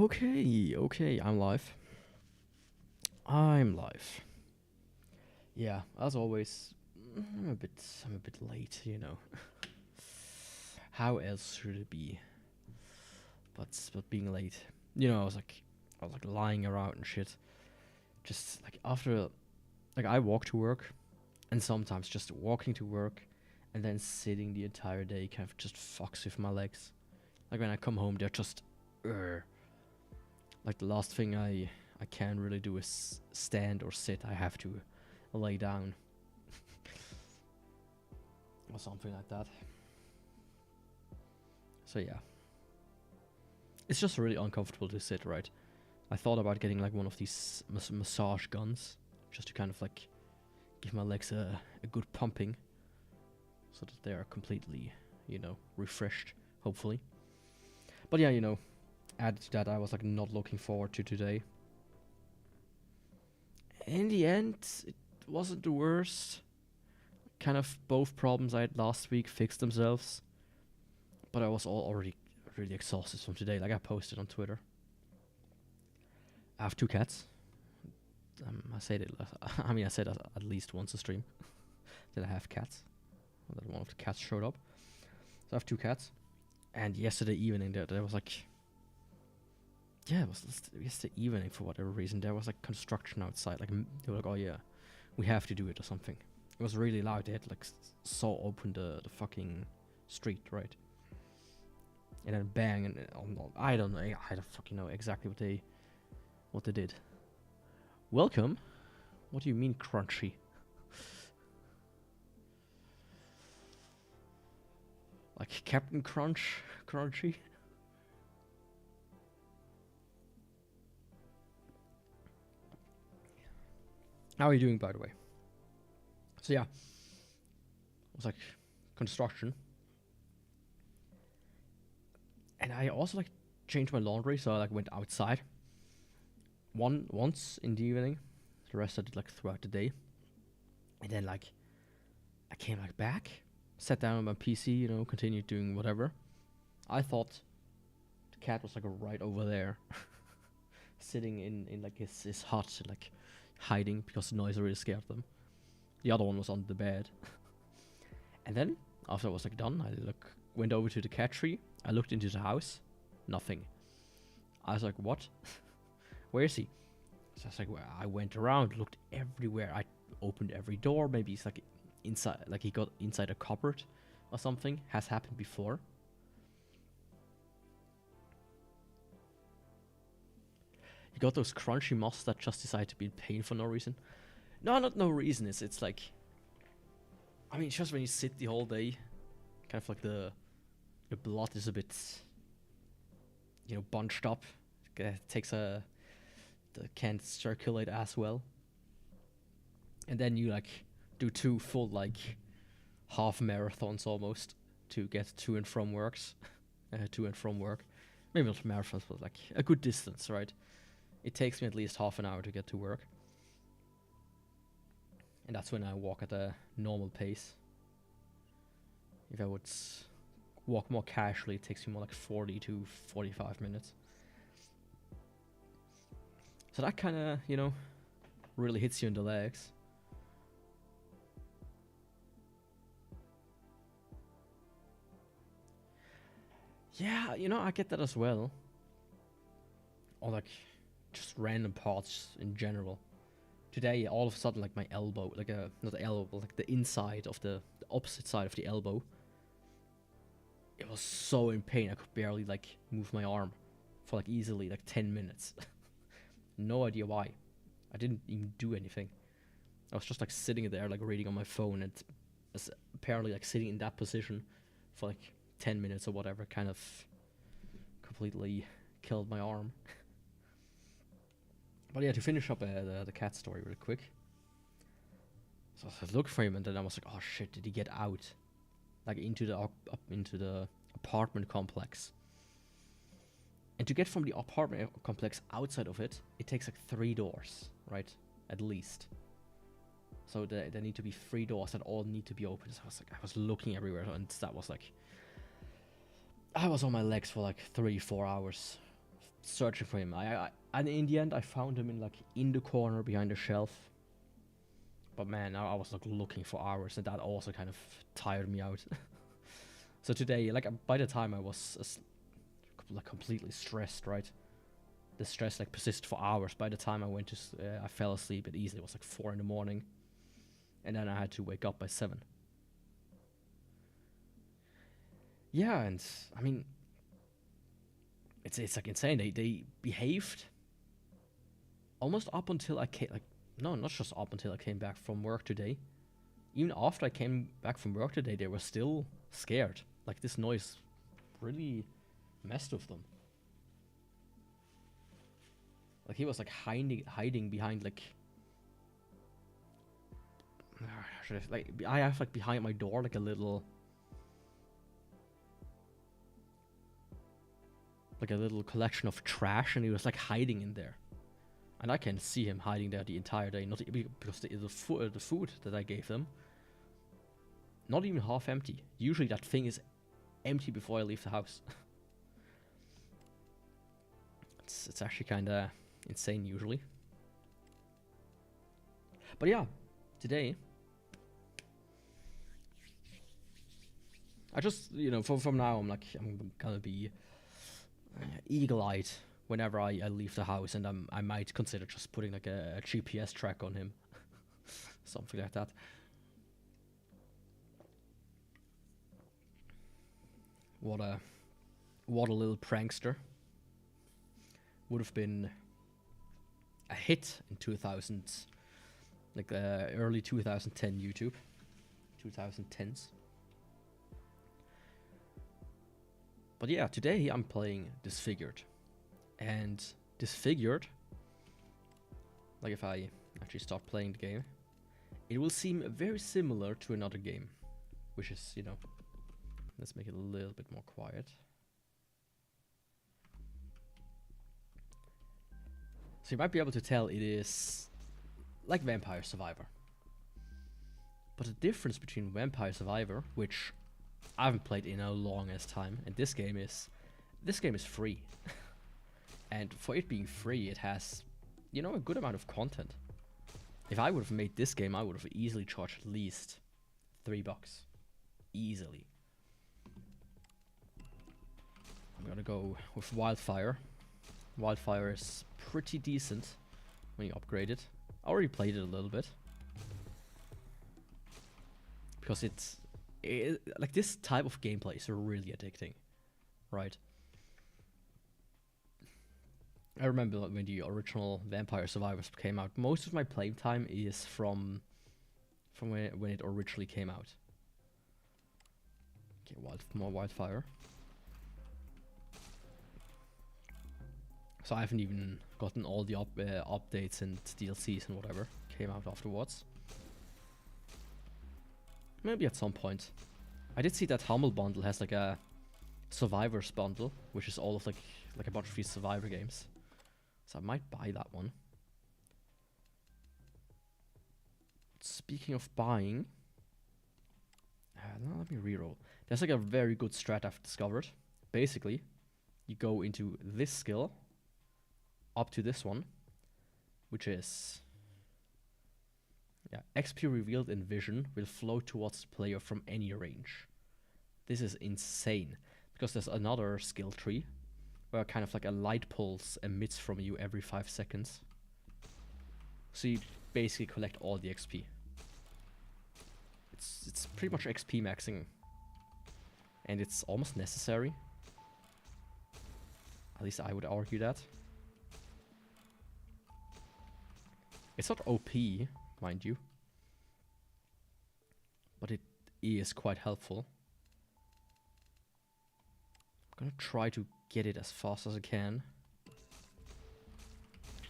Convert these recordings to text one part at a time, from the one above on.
Okay, I'm live. I'm live. Yeah, as always, I'm a bit late, you know. How else should it be? But being late, I was like lying around and shit. Just like after, like I walk to work, and sometimes just walking to work, and then sitting the entire day kind of just fucks with my legs. Like when I come home, they're just, like the last thing I can really do is stand or sit. I have to lay down or something like that. So yeah, it's just really uncomfortable to sit, right? I thought about getting like one of these massage guns just to kind of like give my legs a good pumping so that they are completely, refreshed, hopefully. But yeah, added to that, I was like not looking forward to today. In the end, it wasn't the worst. Kind of both problems I had last week fixed themselves. But I was already really exhausted from today. Like I posted on Twitter. I have 2 cats. I said it. I said that at least once a stream that I have cats. That one of the cats showed up. So I have 2 cats. And yesterday evening, there was like, yeah, it was yesterday evening for whatever reason. There was like construction outside. Like they were like, oh yeah, we have to do it or something. It was really loud. They had like saw open the fucking street, right? And then bang, and I don't know. I don't fucking know exactly what they did. Welcome. What do you mean crunchy? Like Captain Crunch, crunchy? How are you doing, by the way? So yeah, it was like construction, and I also like changed my laundry, so I like went outside. Once in the evening, the rest I did like throughout the day, and then like I came like back, sat down on my PC, continued doing whatever. I thought the cat was like right over there, sitting in like his hut, like hiding because the noise really scared them. The other one was on the bed. And then after I was like done, I went over to the cat tree. I looked into the house, nothing. I was like, what? Where is he? So I was like, well, I went around, looked everywhere. I opened every door. Maybe he's like inside, like he got inside a cupboard or something. Has happened before. You got those crunchy moths that just decide to be in pain for no reason. No, not no reason. It's like, I mean, it's just when you sit the whole day, kind of like the blood is a bit, bunched up. It can't circulate as well. And then you like do 2 full like half marathons almost to get to and from work. Maybe not marathons, but like a good distance, right? It takes me at least half an hour to get to work. And that's when I walk at a normal pace. If I would walk more casually, it takes me more like 40 to 45 minutes. So that kind of, really hits you in the legs. Yeah, I get that as well. Or like just random parts in general. Today, all of a sudden, like my elbow, like not the elbow, but like the inside of the opposite side of the elbow, it was so in pain. I could barely like move my arm for like easily like 10 minutes. No idea why. I didn't even do anything. I was just like sitting there, like reading on my phone, and apparently like sitting in that position for like 10 minutes or whatever kind of completely killed my arm. But yeah, to finish up the cat story real quick. So I looked for him, and then I was like, oh shit, did he get out? Like into the up into the apartment complex. And to get from the apartment complex outside of it, it takes like 3 doors, right? At least. So there need to be 3 doors that all need to be open. So I was looking everywhere, and that was like, I was on my legs for like 3-4 hours searching for him. And in the end, I found him in the corner behind the shelf. But man, I was like looking for hours, and that also kind of tired me out. So today, like by the time I was like completely stressed, right? The stress like persisted for hours. By the time I went to, I fell asleep. It easily was like 4 in the morning, and then I had to wake up by 7. Yeah, and I mean, it's like insane. They behaved almost up until I came, like, no, not just up until I came back from work today. Even after I came back from work today, they were still scared. Like, this noise really messed with them. Like, he was like hiding behind like I have like behind my door like a little collection of trash, and he was like hiding in there. And I can see him hiding there the entire day, not because the food that I gave them, not even half empty. Usually that thing is empty before I leave the house. It's actually kind of insane usually. But yeah, today I just, from now I'm gonna be eagle-eyed whenever I leave the house, and I might consider just putting like a GPS track on him. Something like that. What a little prankster. Would have been a hit in 2000, like early 2010 YouTube, 2010s. But yeah, today I'm playing Disfigured, and Disfigured, like if I actually start playing the game, it will seem very similar to another game, which is, let's make it a little bit more quiet. So you might be able to tell it is like Vampire Survivor. But the difference between Vampire Survivor, which I haven't played in a longest time, and this game is free. And for it being free, it has, a good amount of content. If I would have made this game, I would have easily charged at least $3. Easily. I'm gonna go with Wildfire. Wildfire is pretty decent when you upgrade it. I already played it a little bit. Because it's like this type of gameplay is really addicting, right? I remember when the original Vampire Survivors came out. Most of my playtime is from when it originally came out. Okay, more Wildfire. So I haven't even gotten all the updates and DLCs and whatever came out afterwards. Maybe at some point. I did see that Humble Bundle has like a Survivors bundle, which is all of like a bunch of these Survivor games. So I might buy that one. Speaking of buying, now let me reroll. There's like a very good strat I've discovered. Basically, you go into this skill up to this one, which is XP revealed in vision will flow towards the player from any range. This is insane, because there's another skill tree where kind of like a light pulse emits from you every 5 seconds. So you basically collect all the XP. It's pretty much XP maxing, and it's almost necessary. At least I would argue that. It's not OP, mind you, but it is quite helpful. I'm gonna try to get it as fast as I can.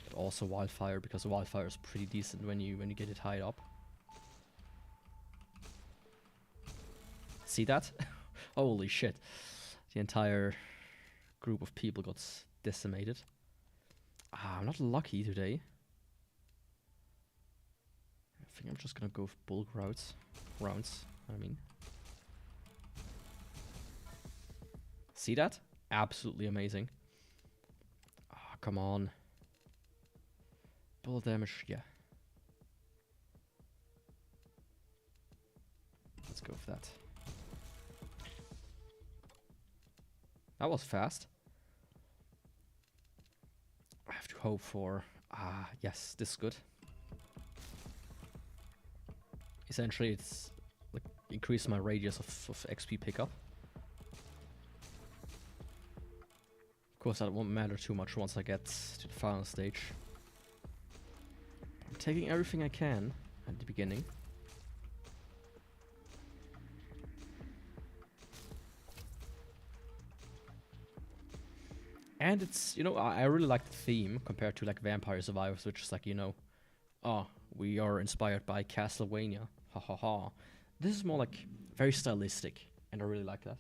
But also Wildfire, because Wildfire is pretty decent when you get it high up. See that? Holy shit. The entire group of people got decimated. I'm not lucky today. I think I'm just gonna go with bulk rounds, I mean. See that? Absolutely amazing. come on. Bullet damage, yeah. Let's go with that. That was fast. I have to hope for... yes, this is good. Essentially, it's like increase my radius of XP pickup. Of course, that won't matter too much once I get to the final stage. I'm taking everything I can at the beginning. And it's, you know, I really like the theme compared to like Vampire Survivors, which is like, you know, oh, we are inspired by Castlevania. Ha ha ha. This is more like very stylistic, and I really like that.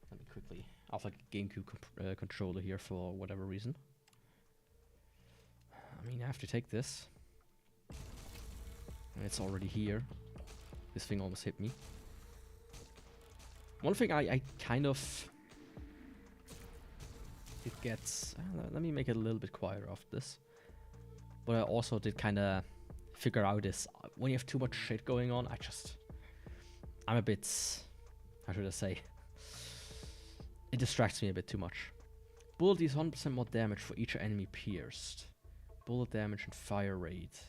Let me quickly off like a GameCube controller here for whatever reason. I mean, I have to take this. And it's already here. This thing almost hit me. One thing I kind of... It gets... let me make it a little bit quieter after this. What I also did kind of figure out is when you have too much shit going on, I'm a bit... How should I say? It distracts me a bit too much. Bullet deals 100% more damage for each enemy pierced. Bullet damage and fire rate.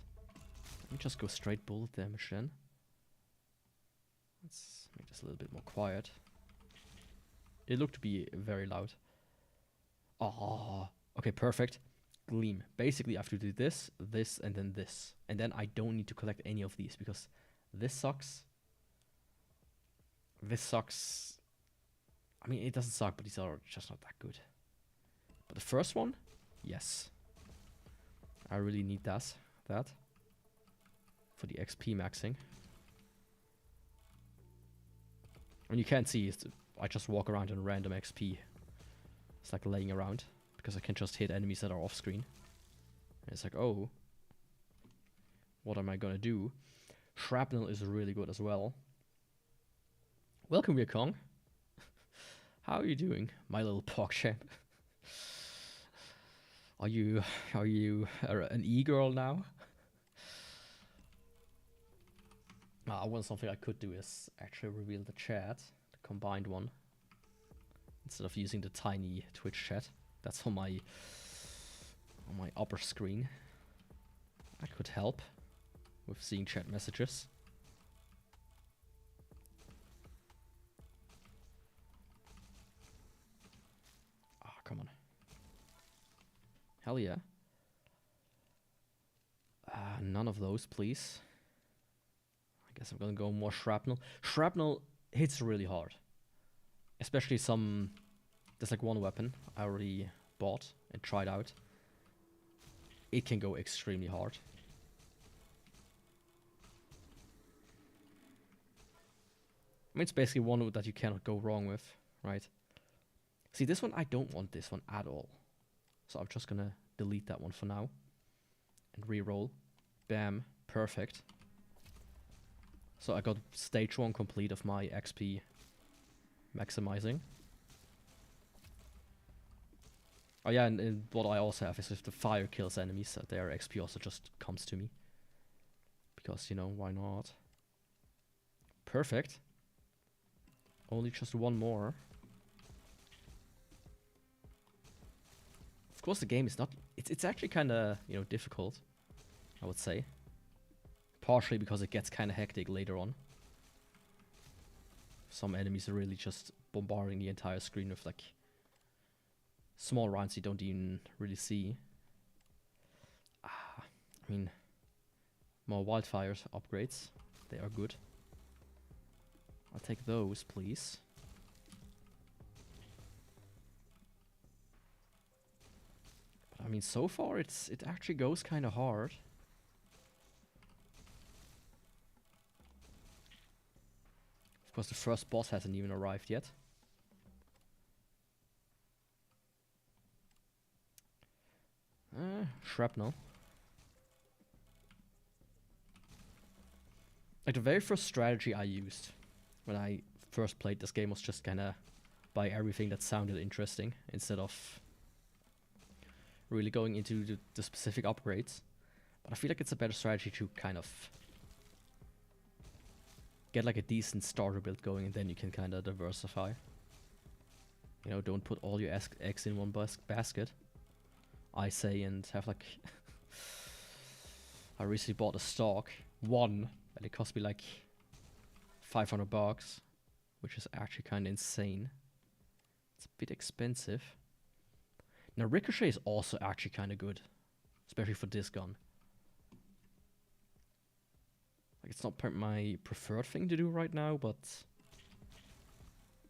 Let me just go straight bullet damage then. Let's make this a little bit more quiet. It looked to be very loud. Oh, okay, perfect. Gleam. Basically, I have to do this, this, and then this. And then I don't need to collect any of these because this sucks. This sucks. I mean, it doesn't suck, but these are just not that good. But the first one, yes. I really need that for the XP maxing. And you can't see, I just walk around in random XP. It's like laying around because I can just hit enemies that are off screen. And it's like, oh, what am I gonna do? Shrapnel is really good as well. Welcome, Wukong. How are you doing, my little PogChamp? Are you an e-girl now? One something I could do is actually reveal the chat, the combined one, instead of using the tiny Twitch chat. That's on my upper screen. That could help with seeing chat messages. Come on. Hell yeah. None of those, please. I guess I'm gonna go more shrapnel. Shrapnel hits really hard. Especially some... There's like one weapon I already bought and tried out. It can go extremely hard. I mean, it's basically one that you cannot go wrong with, right? See, this one, I don't want this one at all. So I'm just gonna delete that one for now. And re-roll. Bam. Perfect. So I got stage 1 complete of my XP maximizing. Oh yeah, and what I also have is if the fire kills enemies, their XP also just comes to me. Because, you know, why not? Perfect. Only just one more. Of course, the game is not... It's actually kind of, you know, difficult, I would say. Partially because it gets kind of hectic later on. Some enemies are really just bombarding the entire screen with, like, small rounds you don't even really see. I mean, more wildfires upgrades. They are good. I'll take those, please. I mean, so far it actually goes kind of hard. Of course, the first boss hasn't even arrived yet. Shrapnel. Like the very first strategy I used when I first played this game was just kind of buy everything that sounded interesting instead of really going into the specific upgrades. But I feel like it's a better strategy to kind of get like a decent starter build going, and then you can kind of diversify. You know, don't put all your eggs in one basket, I say, and have like... I recently bought a stock, one, and it cost me like $500, which is actually kind of insane. It's a bit expensive. Now, Ricochet is also actually kind of good, especially for this gun. Like, it's not my preferred thing to do right now, but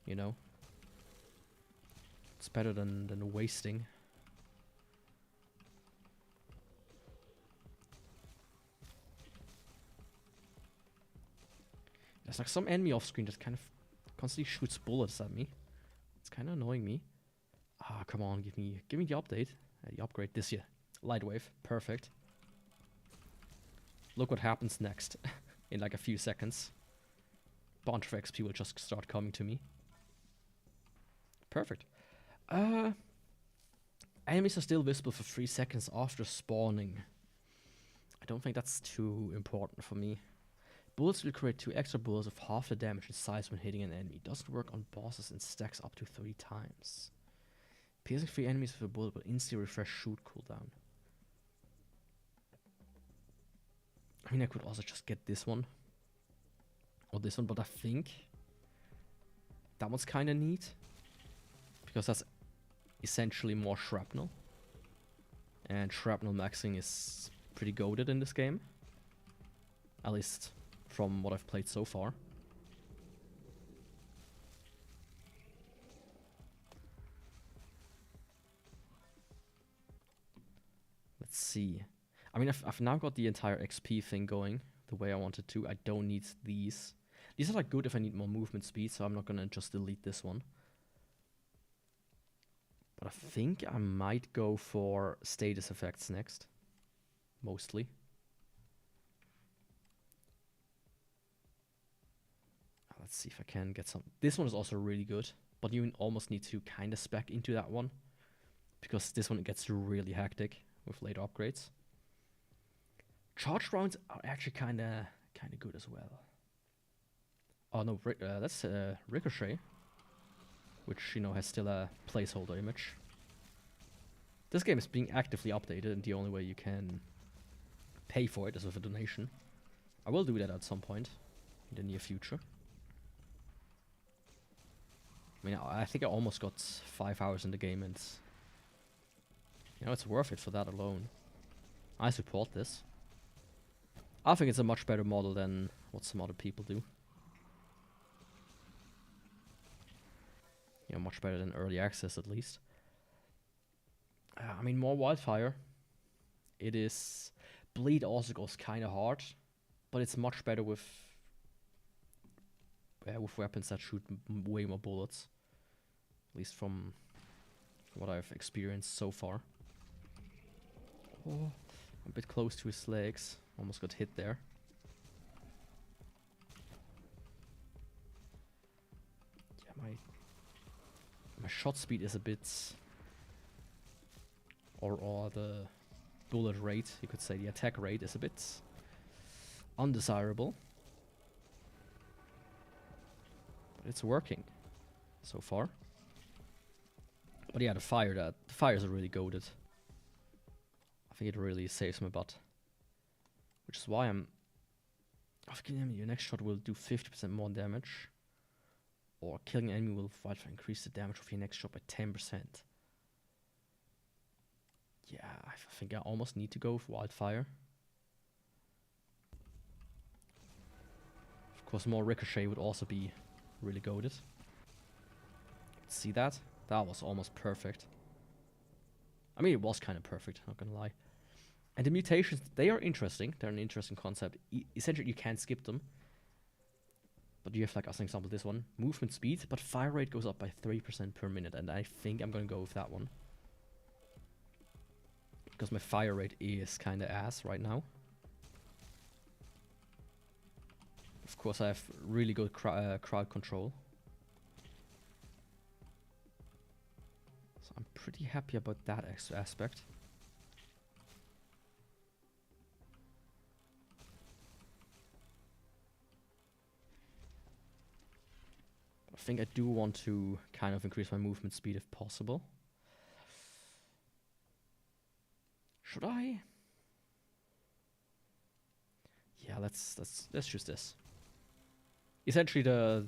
you know, it's better than wasting. There's like some enemy off screen that kind of constantly shoots bullets at me. It's kind of annoying me. Ah, come on, give me the update. The upgrade this year. Lightwave, perfect. Look what happens next. In like a few seconds. Bunch of XP will just start coming to me. Perfect. Enemies are still visible for 3 seconds after spawning. I don't think that's too important for me. Bullets will create 2 extra bullets of half the damage and size when hitting an enemy. Doesn't work on bosses and stacks up to 3 times. Piercing 3 enemies with a bullet will instantly refresh shoot cooldown. I mean, I could also just get this one. Or this one, but I think that one's kind of neat. Because that's essentially more shrapnel. And shrapnel maxing is pretty goated in this game. At least from what I've played so far. Let's see. I mean, I've now got the entire XP thing going the way I wanted to. I don't need these. These are like good if I need more movement speed, so I'm not gonna just delete this one. But I think I might go for status effects next. Mostly. Let's see if I can get some. This one is also really good, but you almost need to kind of spec into that one, because this one gets really hectic with later upgrades. Charged rounds are actually kind of good as well. Oh no, that's Ricochet, which, you know, has still a placeholder image. This game is being actively updated, and the only way you can pay for it is with a donation. I will do that at some point in the near future. I mean, I think I almost got 5 hours in the game, and you know, it's worth it for that alone. I support this. I think it's a much better model than what some other people do. You know, much better than early access, at least. I mean, more wildfire. It is... Bleed also goes kind of hard, but it's much better with weapons that shoot way more bullets. At least from what I've experienced so far. Oh, I'm a bit close to his legs. Almost got hit there. Yeah, my shot speed is a bit... Or the bullet rate, you could say, the attack rate is a bit undesirable. But it's working so far. But yeah, the fires are really goated. I think it really saves my butt. Which is why I'm... killing enemy, your next shot will do 50% more damage. Or killing an enemy will increase the damage of your next shot by 10%. Yeah, I think I almost need to go with wildfire. Of course, more ricochet would also be really goated. See that? That was almost perfect. I mean, it was kind of perfect, not gonna lie. And the mutations, they are interesting. They're an interesting concept. Essentially, you can't skip them. But you have, like, as an example, this one. Movement speed, but fire rate goes up by 3% per minute. And I think I'm gonna go with that one. Because my fire rate is kind of ass right now. Of course, I have really good crowd control. So I'm pretty happy about that aspect. think I do want to kind of increase my movement speed if possible. Should I? Yeah, let's choose this. Essentially the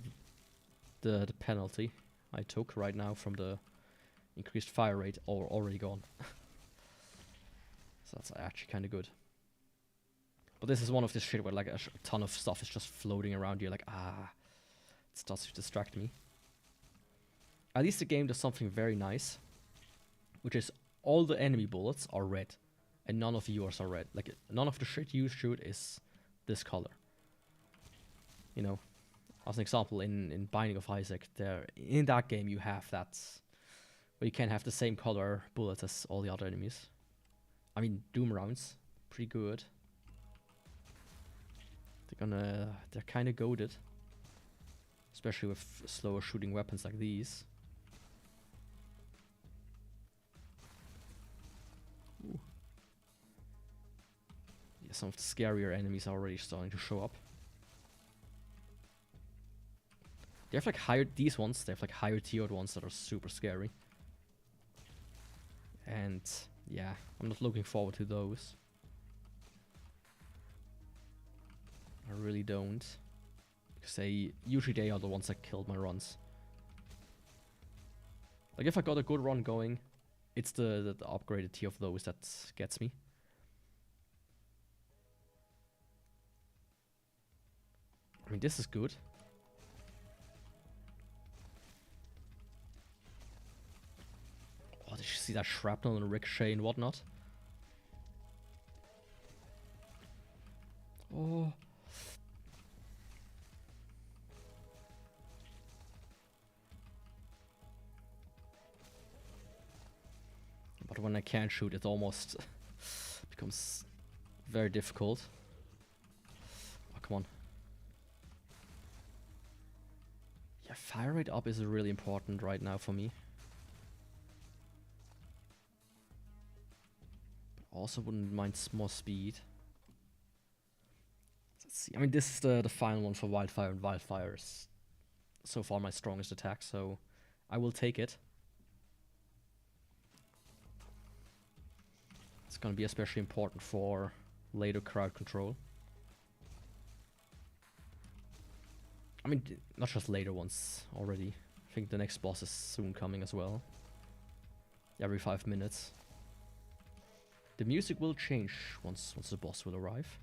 penalty I took right now from the increased fire rate already gone. So that's actually kind of good. But this is one of this shit where like a ton of stuff is just floating around you, like it starts to distract me. At least the game does something very nice, which is all the enemy bullets are red, and none of yours are red. Like none of the shit you shoot is this color. You know, as an example, in Binding of Isaac, there in that game you have that, where you can't have the same color bullets as all the other enemies. I mean, Doom rounds, pretty good. They're kind of goated, especially with slower shooting weapons like these. Ooh. Yeah, some of the scarier enemies are already starting to show up. They have like these ones, they have like higher tiered ones that are super scary. And yeah, I'm not looking forward to those. I really don't. Because usually they are the ones that killed my runs. Like if I got a good run going, it's the upgraded tier of those that gets me. I mean, this is good. Oh, did you see that shrapnel and ricochet and whatnot? Oh. But when I can't shoot, it almost becomes very difficult. Oh, come on. Yeah, fire rate up is really important right now for me. But also wouldn't mind more speed. Let's see. I mean, this is the final one for Wildfire, and Wildfire is so far my strongest attack, so I will take it. It's gonna be especially important for later crowd control. I mean, not just later ones already. I think the next boss is soon coming as well. Every 5 minutes. The music will change once the boss will arrive.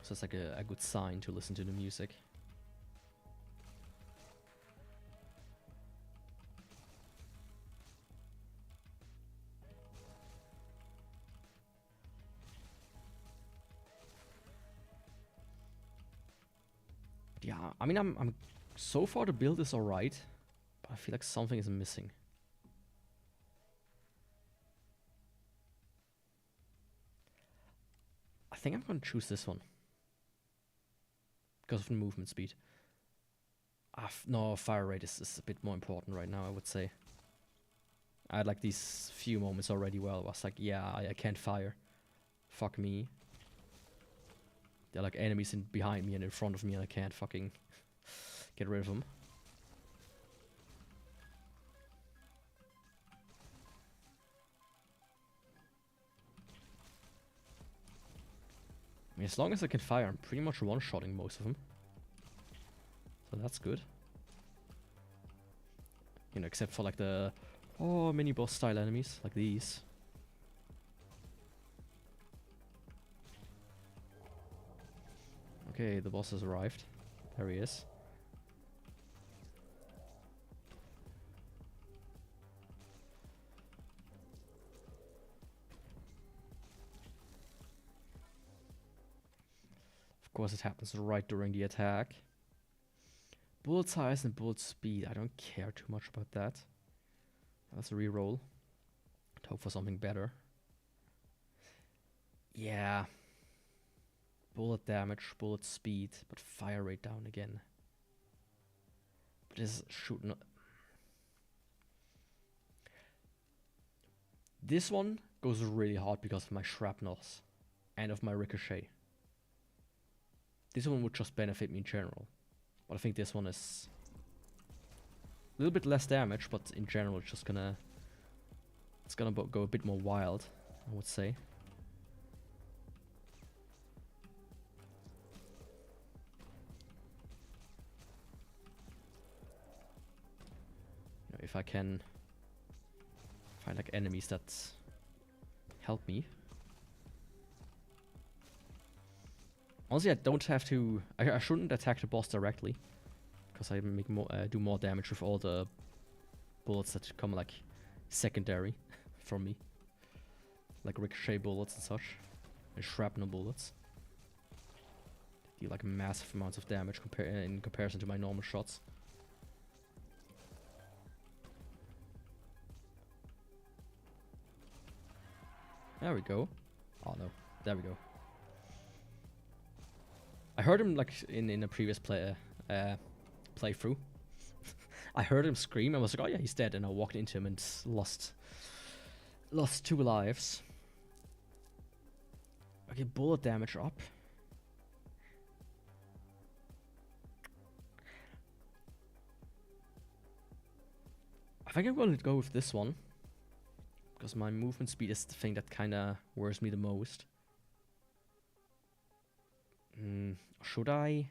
So it's like a good sign to listen to the music. Yeah, I mean, I'm so far the build is alright, but I feel like something is missing. I think I'm gonna choose this one because of the movement speed. No, fire rate is a bit more important right now, I would say. I had like these few moments already where I was like, yeah, I can't fire. Fuck me. There are like enemies behind me and in front of me and I can't fucking get rid of them. I mean, as long as I can fire, I'm pretty much one-shotting most of them. So that's good. You know, except for like the mini-boss style enemies, like these. Okay, the boss has arrived. There he is. Of course, it happens right during the attack. Bullet size and bullet speed. I don't care too much about that. That's a reroll. Hope for something better. Yeah. Bullet damage, bullet speed, but fire rate down again. But this shooting. This one goes really hard because of my shrapnels and of my ricochet. This one would just benefit me in general. But I think this one is a little bit less damage, but in general it's just gonna... It's gonna go a bit more wild, I would say. You know, if I can find like enemies that help me. Honestly, I don't have to... I shouldn't attack the boss directly, because I make more, do more damage with all the bullets that come like secondary from me, like ricochet bullets and such, and shrapnel bullets. They deal like massive amounts of damage in comparison to my normal shots. There we go. Oh no, there we go. I heard him like in a previous playthrough. I heard him scream and was like, oh yeah, he's dead, and I walked into him and lost 2 lives. Okay, bullet damage up. I think I'm going to go with this one, because my movement speed is the thing that kind of worries me the most. Should I?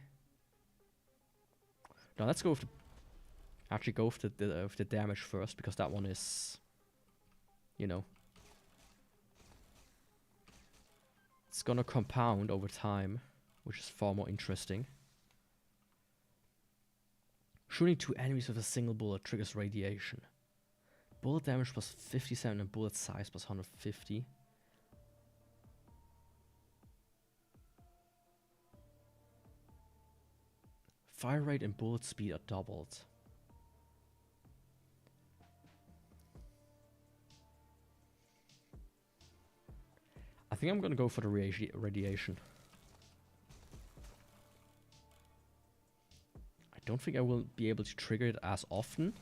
No, let's go with the... Actually go with the damage first, because that one is... You know... It's gonna compound over time, which is far more interesting. Shooting 2 enemies with a single bullet triggers radiation. Bullet damage plus 57 and bullet size plus 150. Fire rate and bullet speed are doubled. I think I'm gonna go for the radiation. I don't think I will be able to trigger it as often.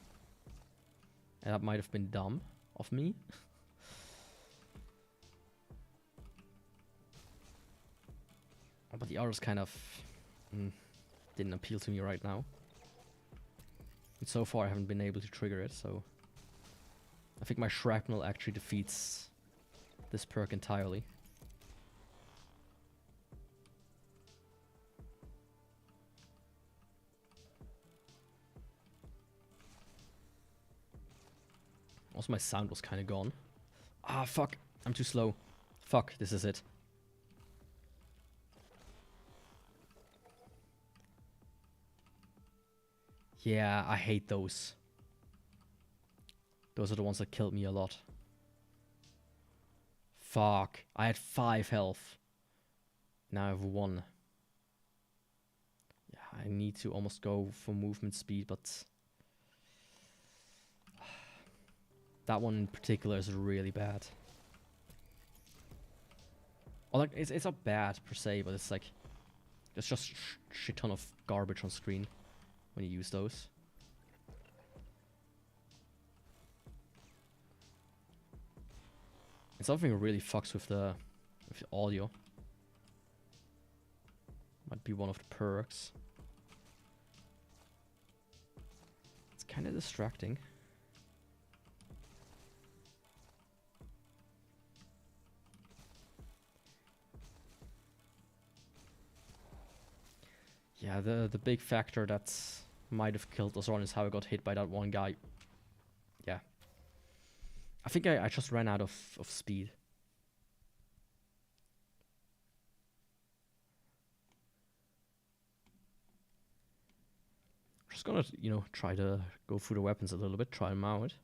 And that might have been dumb of me. But the others kind of... didn't appeal to me right now. And so far I haven't been able to trigger it, so... I think my shrapnel actually defeats this perk entirely. Also my sound was kind of gone. Ah, fuck. I'm too slow. Fuck, this is it. Yeah, I hate those. Those are the ones that killed me a lot. Fuck. I had 5 health. Now I have 1. Yeah, I need to almost go for movement speed, but... That one in particular is really bad. Or like, it's not bad per se, but it's like... There's just shit ton of garbage on screen when you use those. And something really fucks with the audio. Might be one of the perks. It's kind of distracting. Yeah, the big factor that might have killed us on is how I got hit by that one guy. Yeah. I think I just ran out of speed. I'm just gonna, you know, try to go through the weapons a little bit, try them out.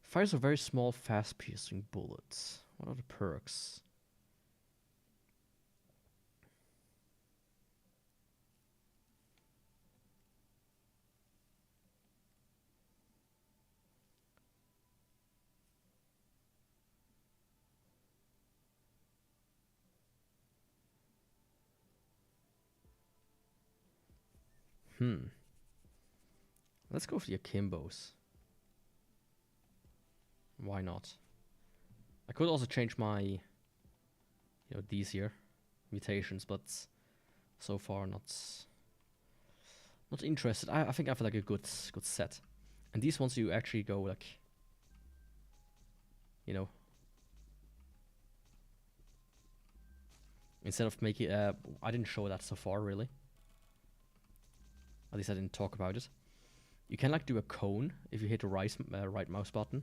Fires a very small, fast-piercing bullets. What are the perks? Let's go for the akimbos. Why not? I could also change my, you know, these here, mutations, but so far not interested. I think I have like a good set. And these ones you actually go like, you know, instead of making I didn't show that so far really. At least I didn't talk about it. You can like do a cone if you hit the right mouse button,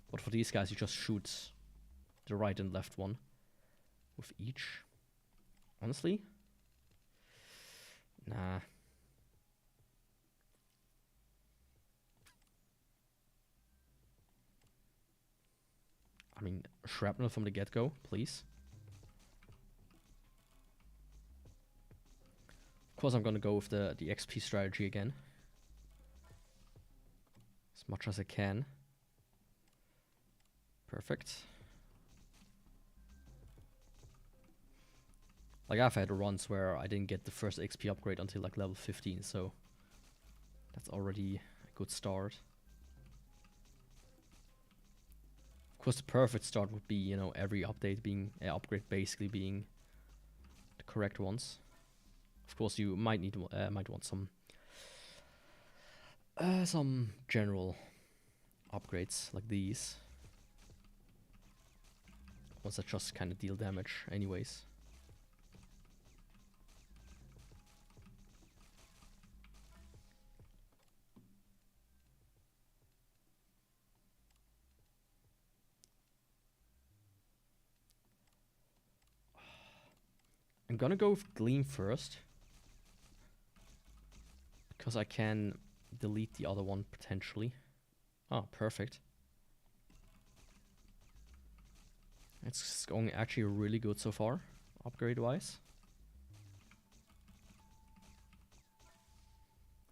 but for these guys you just shoot the right and left one with each. Honestly, nah. I mean, shrapnel from the get-go, please. Of course I'm gonna go with the XP strategy again. As much as I can. Perfect. Like I've had runs where I didn't get the first XP upgrade until like level 15, so that's already a good start. Of course the perfect start would be, you know, every update being, upgrade basically being the correct ones. Of course you might need, might want some general upgrades like these. Ones that just kind of deal damage anyways. I'm gonna go with Gleam first, because I can delete the other one potentially. Oh, perfect. It's going actually really good so far, upgrade-wise.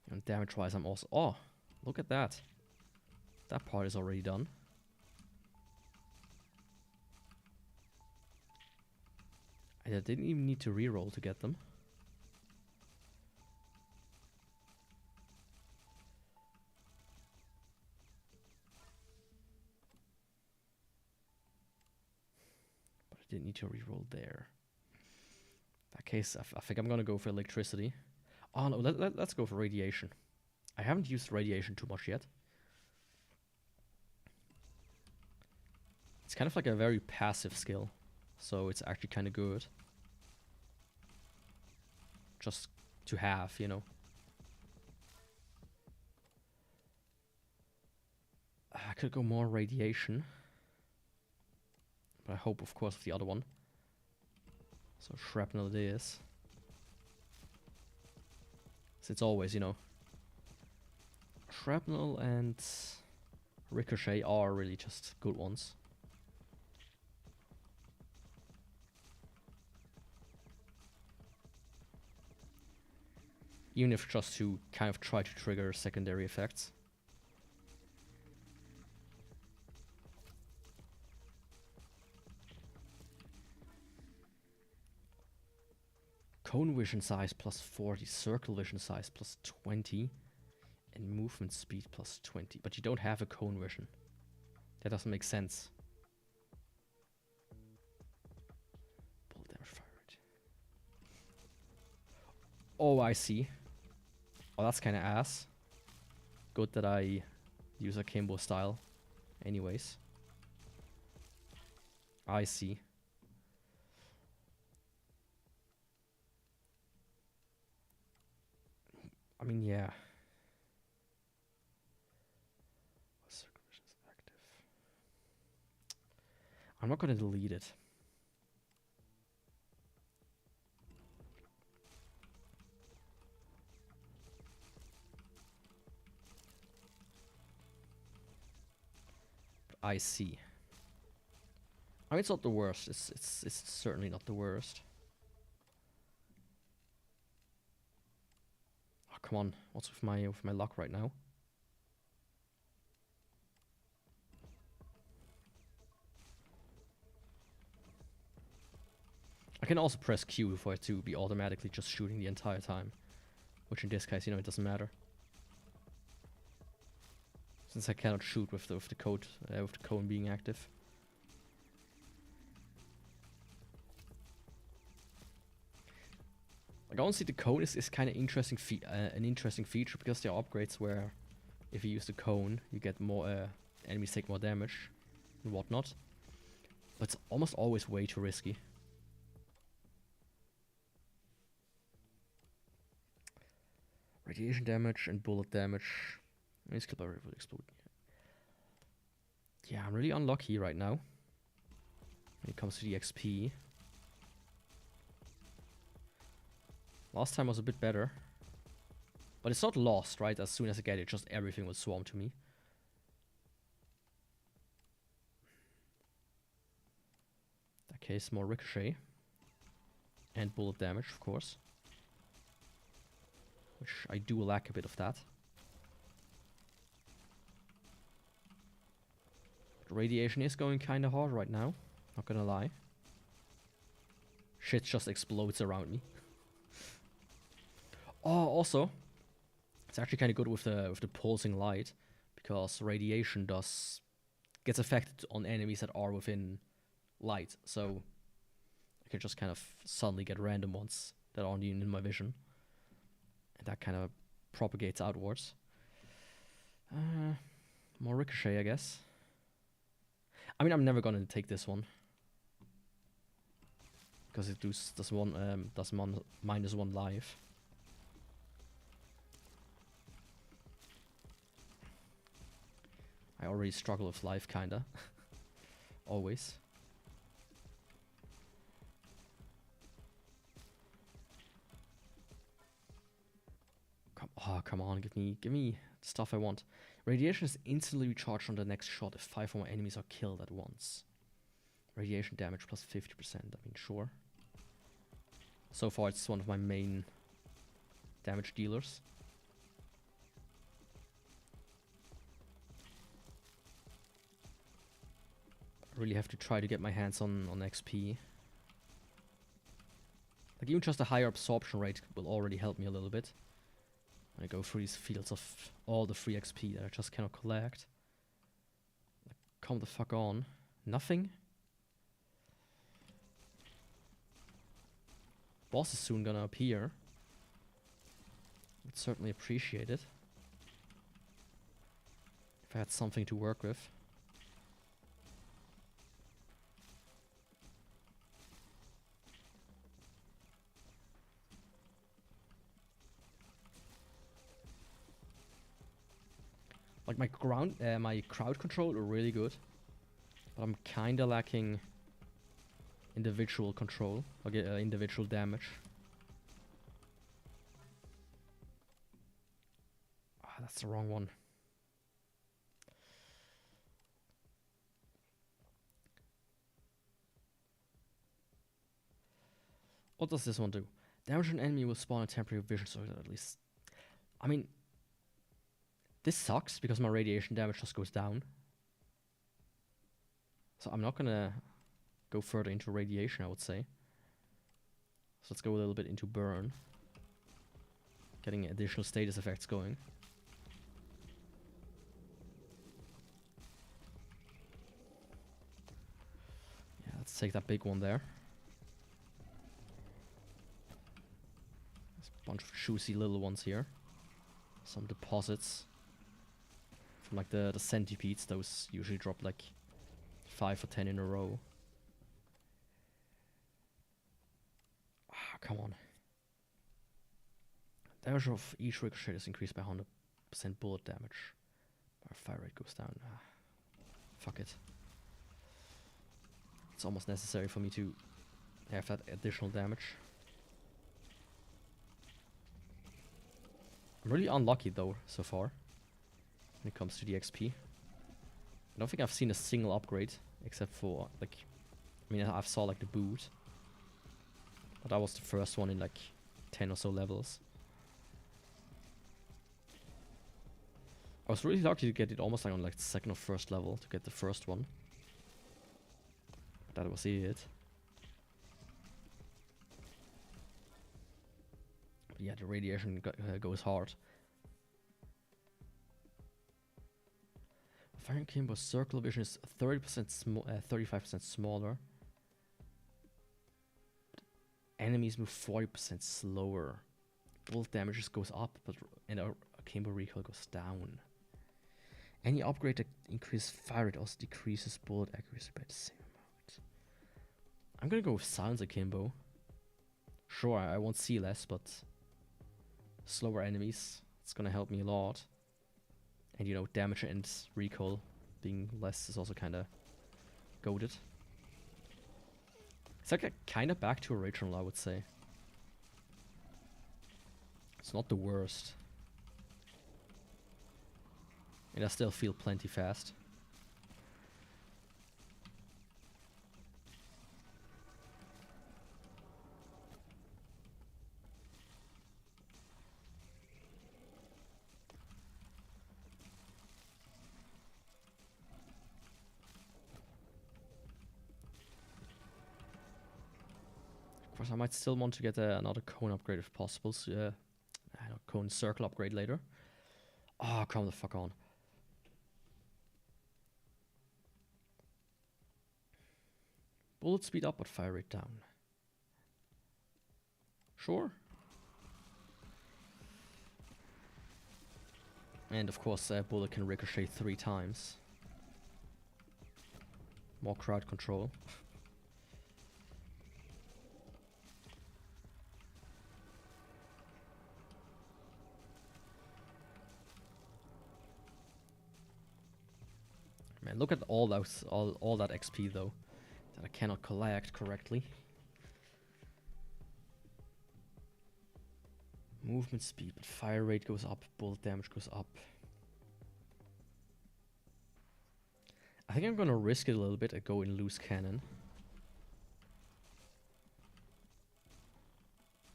And damage-wise I'm also... Oh, look at that. That part is already done. I didn't even need to reroll to get them. But I didn't need to reroll there. In that case, I think I'm gonna go for electricity. Oh no, let's go for radiation. I haven't used radiation too much yet. It's kind of like a very passive skill, so it's actually kind of good. Just to have, you know. I could go more radiation. But I hope, of course, of the other one. So shrapnel it is. So it's always, you know. Shrapnel and ricochet are really just good ones. Even if just to kind of try to trigger secondary effects. Cone vision size plus 40, circle vision size plus 20, and movement speed plus 20. But you don't have a cone vision. That doesn't make sense. Pull damage fire rate. Oh, I see. Oh, that's kind of ass. Good that I use a Kimbo style. Anyways. I see. I mean, yeah. Circulation is active. I'm not going to delete it. But I see. I mean, it's not the worst. It's certainly not the worst. Come on, what's with my luck right now? I can also press Q for it to be automatically just shooting the entire time, which in this case, you know, it doesn't matter. Since I cannot shoot with the cone being active. Like honestly, the cone is kind of interesting. An interesting feature because there are upgrades where if you use the cone, you get more enemies take more damage and whatnot. But it's almost always way too risky. Radiation damage and bullet damage. This clip will explode. Yeah, I'm really unlucky right now when it comes to the XP. Last time was a bit better. But it's not lost, right? As soon as I get it, just everything will swarm to me. In that case, more ricochet. And bullet damage, of course. Which I do lack a bit of that. But radiation is going kind of hard right now. Not gonna lie. Shit just explodes around me. Oh, also, it's actually kind of good with the pulsing light, because radiation gets affected on enemies that are within light. So I can just kind of suddenly get random ones that aren't even in my vision, and that kind of propagates outwards. More ricochet, I guess. I mean, I'm never gonna take this one because it does -1 life. I already struggle with life, kinda. Always. Come on, give me the stuff I want. Radiation is instantly recharged on the next shot if 5 or more enemies are killed at once. Radiation damage plus 50%, I mean, sure. So far, it's one of my main damage dealers. I really have to try to get my hands on XP. Like, even just a higher absorption rate will already help me a little bit. When I go through these fields of all the free XP that I just cannot collect. Like, come the fuck on. Nothing? Boss is soon gonna appear. Would certainly appreciate it. If I had something to work with. Like my crowd control are really good, but I'm kinda lacking individual control, okay, individual damage. Ah, that's the wrong one. What does this one do? Damage an enemy will spawn a temporary vision circle at least. I mean, this sucks because my radiation damage just goes down. So I'm not gonna go further into radiation, I would say. So let's go a little bit into burn. Getting additional status effects going. Yeah, let's take that big one there. There's a bunch of juicy little ones here. Some deposits. From like the centipedes, those usually drop like 5 or 10 in a row. Ah, come on. Damage of each ricochet is increased by 100% bullet damage. Our fire rate goes down. Ah, fuck it. It's almost necessary for me to have that additional damage. I'm really unlucky though, so far. When it comes to the XP. I don't think I've seen a single upgrade, except for, like, I mean, I've saw, like, the boot. But that was the first one in, like, 10 or so levels. I was really lucky to get it almost, like, on, like, the second or first level to get the first one. But that was it. But yeah, the radiation goes hard. Firing Kimbo's circle vision is 35% smaller. Enemies move 40% slower. Bullet damage just goes up, but and our akimbo recoil goes down. Any upgrade that increases fire rate also decreases bullet accuracy by the same amount. I'm gonna go with silence akimbo. Sure, I won't see less, but slower enemies, it's gonna help me a lot. And you know, damage and recoil being less is also kinda goated. It's like kinda back to original, I would say. It's not the worst. And I still feel plenty fast. Of course, I might still want to get another cone upgrade if possible. So, I don't know, cone circle upgrade later. Oh, come the fuck on. Bullet speed up, but fire rate down. Sure. And of course, bullet can ricochet 3 times. More crowd control. Man, look at all those, all that XP though, that I cannot collect correctly. Movement speed, but fire rate goes up, bullet damage goes up. I think I'm gonna risk it a little bit and go in loose cannon.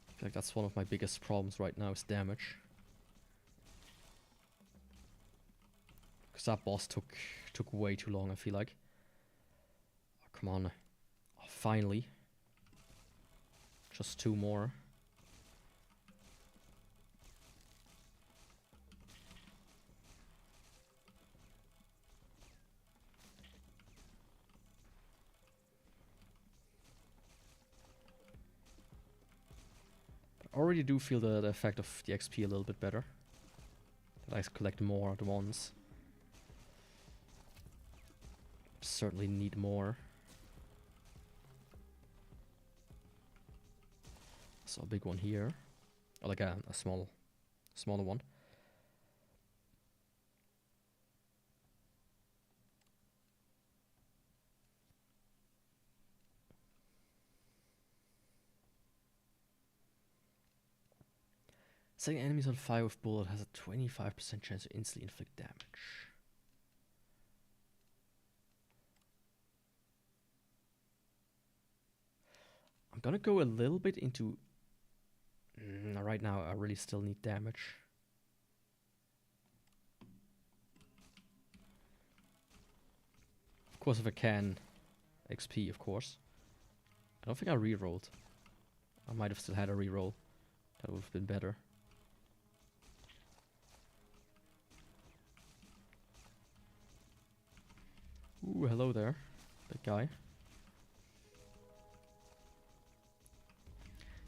I feel like that's one of my biggest problems right now is damage. Because that boss took way too long, I feel like. Oh, come on. Oh, finally. Just 2 more. I already do feel the effect of the XP a little bit better. That I collect more at once. Certainly need more. So a big one here. Or like a smaller one. Setting enemies on fire with bullet has a 25% chance to instantly inflict damage. I'm gonna go a little bit into... right now I really still need damage. Of course if I can, XP of course. I don't think I re-rolled. I might have still had a re-roll. That would have been better. Ooh, hello there, big guy.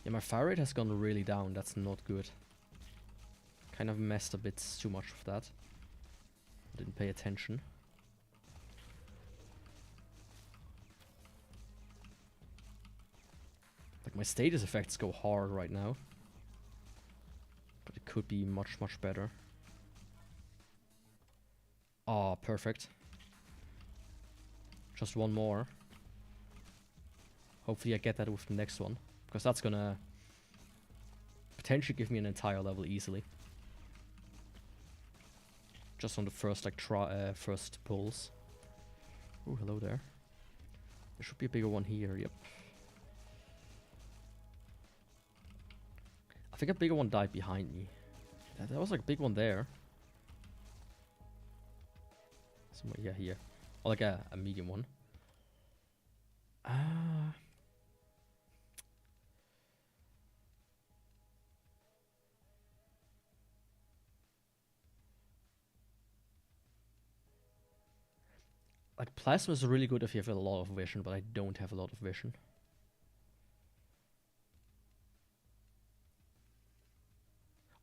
Yeah, my fire rate has gone really down. That's not good. Kind of messed a bit too much with that. Didn't pay attention. Like my status effects go hard right now. But it could be much, much better. Ah, perfect. Just one more. Hopefully I get that with the next one. Because that's gonna potentially give me an entire level easily. Just on the first like first pulls. Oh, hello there. There should be a bigger one here, yep. I think a bigger one died behind me. There was like a big one there. Somewhere, yeah, here. Or like a medium one. Like plasma is really good if you have a lot of vision, but I don't have a lot of vision.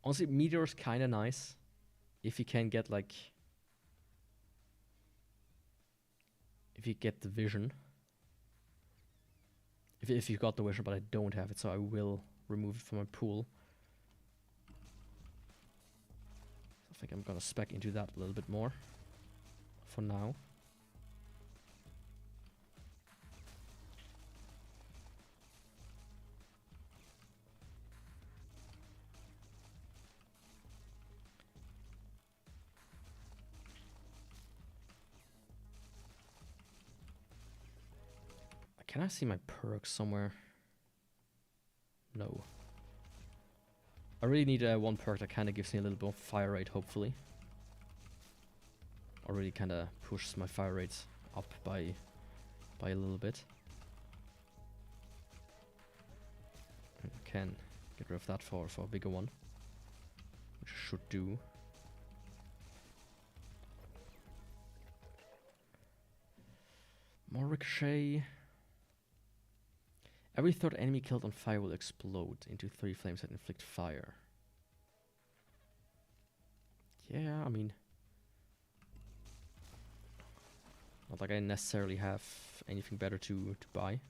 Honestly, meteor is kind of nice if you can get like, if you get the vision. If you got the vision, but I don't have it, so I will remove it from my pool. I think I'm gonna spec into that a little bit more for now. Can I see my perks somewhere? No. I really need one perk that kind of gives me a little bit of fire rate, hopefully. Or really kind of pushes my fire rates up by a little bit. I can get rid of that for a bigger one, which I should do. More ricochet. Every third enemy killed on fire will explode into 3 flames that inflict fire. Yeah, I mean, not like I necessarily have anything better to buy.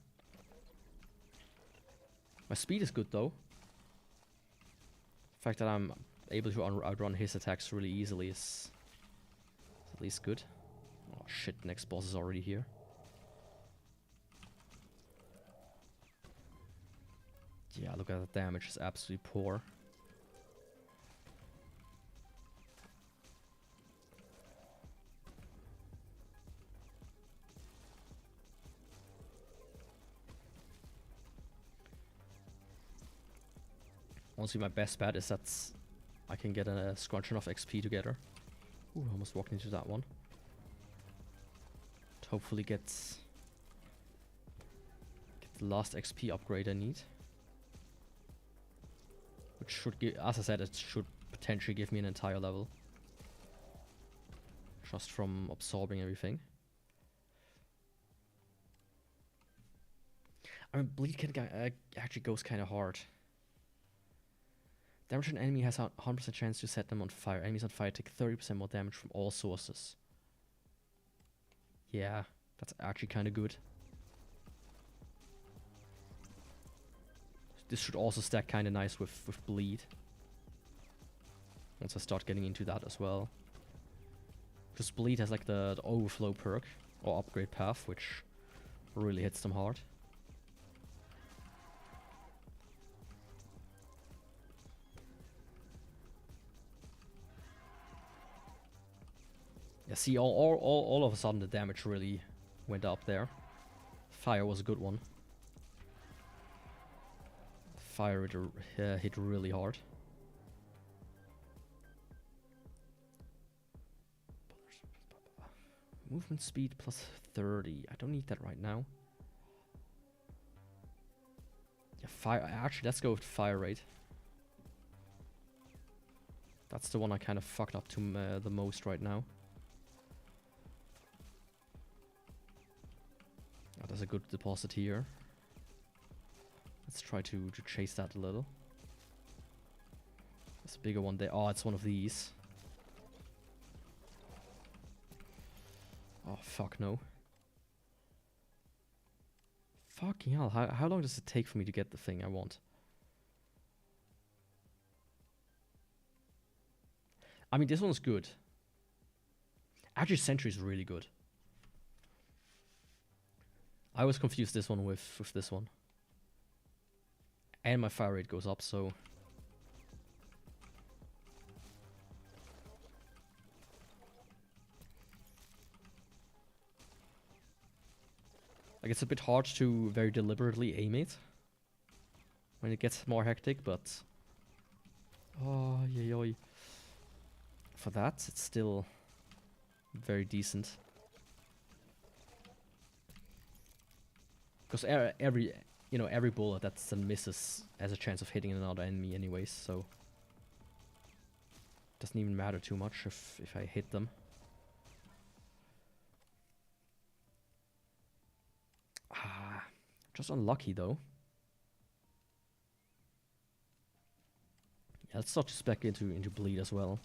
My speed is good though. The fact that I'm able to outrun his attacks really easily is at least good. Oh shit, next boss is already here. Yeah, look at the damage, it's absolutely poor. Honestly, my best bet is that I can get a scrunch enough XP together. Ooh, I almost walked into that one. To hopefully get the last XP upgrade I need. Which should give, as I said, it should potentially give me an entire level. Just from absorbing everything. I mean, bleed can actually goes kind of hard. Damage an enemy has a 100% chance to set them on fire. Enemies on fire take 30% more damage from all sources. Yeah, that's actually kind of good. This should also stack kind of nice with bleed. Once I start getting into that as well. Because bleed has like the overflow perk or upgrade path, which really hits them hard. Yeah, see, all of a sudden the damage really went up there. Fire was a good one. Fire hit really hard. Movement speed plus 30. I don't need that right now. Yeah, fire. Actually, let's go with fire rate. That's the one I kind of fucked up to the most right now. Oh, there's a good deposit here. Let's try to chase that a little. There's a bigger one there. Oh, it's one of these. Oh, fuck no. Fucking hell. How long does it take for me to get the thing I want? I mean, this one's good. Actually, Sentry is really good. I always confuse this one with this one. And my fire rate goes up, so... Like, it's a bit hard to very deliberately aim it when it gets more hectic, but... Oh, yoy. For that, it's still very decent. Because every bullet that misses has a chance of hitting another enemy anyways, so... Doesn't even matter too much if I hit them. Just unlucky though. let's start this back into bleed as well.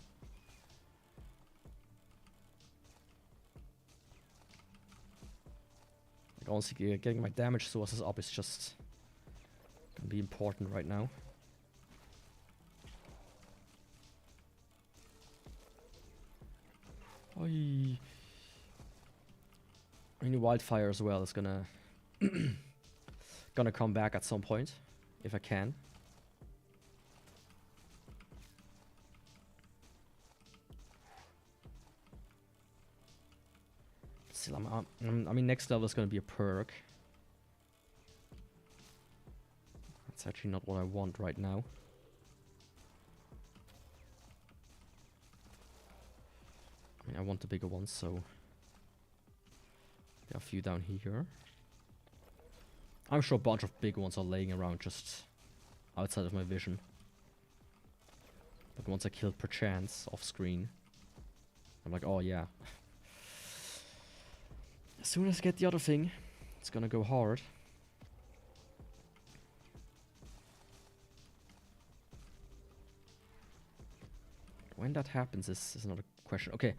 Like honestly, getting my damage sources up is just gonna be important right now. Oi. I mean, wildfire as well is gonna gonna come back at some point if I can. Still, I mean, next level is gonna be a perk. That's actually not what I want right now. I mean, I want the bigger ones, so there are a few down here. I'm sure a bunch of big ones are laying around just outside of my vision. But once I kill perchance off screen, I'm like, oh yeah. As soon as I get the other thing, it's gonna go hard. When that happens is another question. Okay.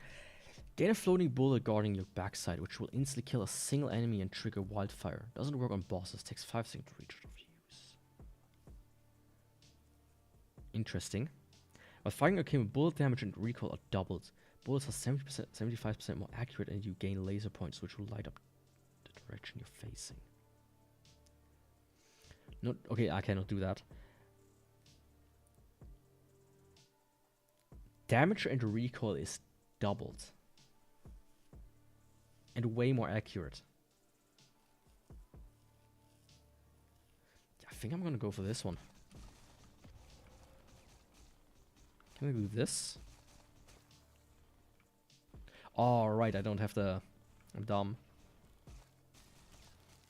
Gain a floating bullet guarding your backside, which will instantly kill a single enemy and trigger wildfire. Doesn't work on bosses. Takes 5 seconds to reach out of use. Interesting. While firing a game, bullet damage and recoil are doubled. Bullets are 70%, 75% more accurate, and you gain laser points, which will light up the direction you're facing. Not okay. I cannot do that. Damage and recoil is doubled. And way more accurate. I think I'm gonna go for this one. Can I do this? Oh, right, I don't have the... I'm dumb.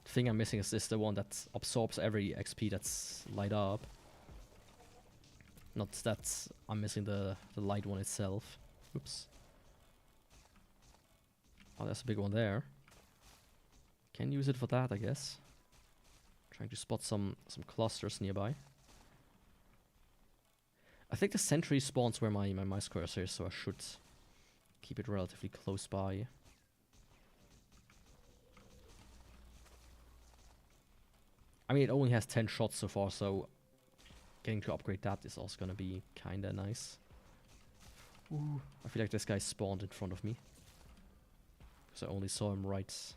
The thing I'm missing is this, the one that absorbs every XP that's light up. Not that I'm missing the light one itself. Oops. Oh, there's a big one there. Can use it for that, I guess. Trying to spot some clusters nearby. I think the sentry spawns where my mouse cursor is, so I should keep it relatively close by. I mean, it only has 10 shots so far, so getting to upgrade that is also gonna be kinda nice. Ooh, I feel like this guy spawned in front of me. Because I only saw him right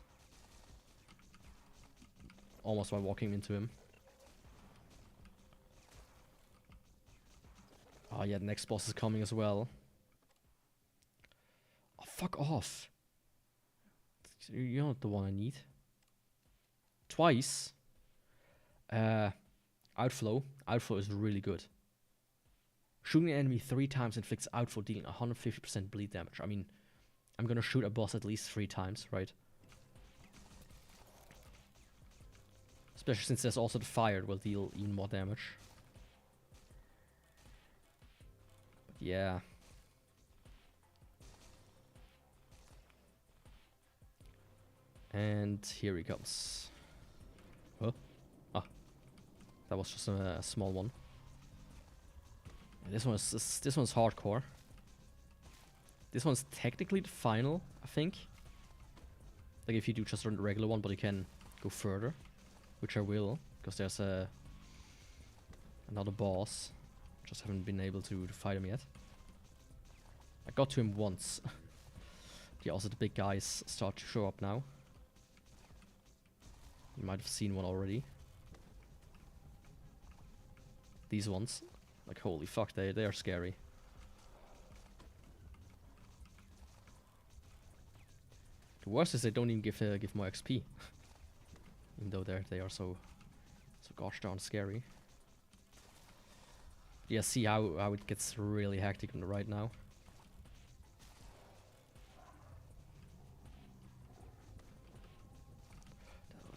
almost by walking into him. Oh yeah, the next boss is coming as well. Oh, fuck off. You're not the one I need. Twice. Outflow. Outflow is really good. Shooting an enemy 3 times inflicts outflow, dealing 150% bleed damage. I mean, I'm gonna shoot a boss at least 3 times, right? Especially since there's also the fire, it will deal even more damage. But yeah. And here he comes. Oh. Ah. That was just a small one. And this one's hardcore. This one's technically the final, I think. Like if you do just run the regular one, but you can go further, which I will, because there's another boss. Just haven't been able to fight him yet. I got to him once. Yeah, also the big guys start to show up now. You might have seen one already. These ones, like holy fuck, they are scary. The worst is they don't even give more XP, even though they are so gosh darn scary. Yeah, see how it gets really hectic right now.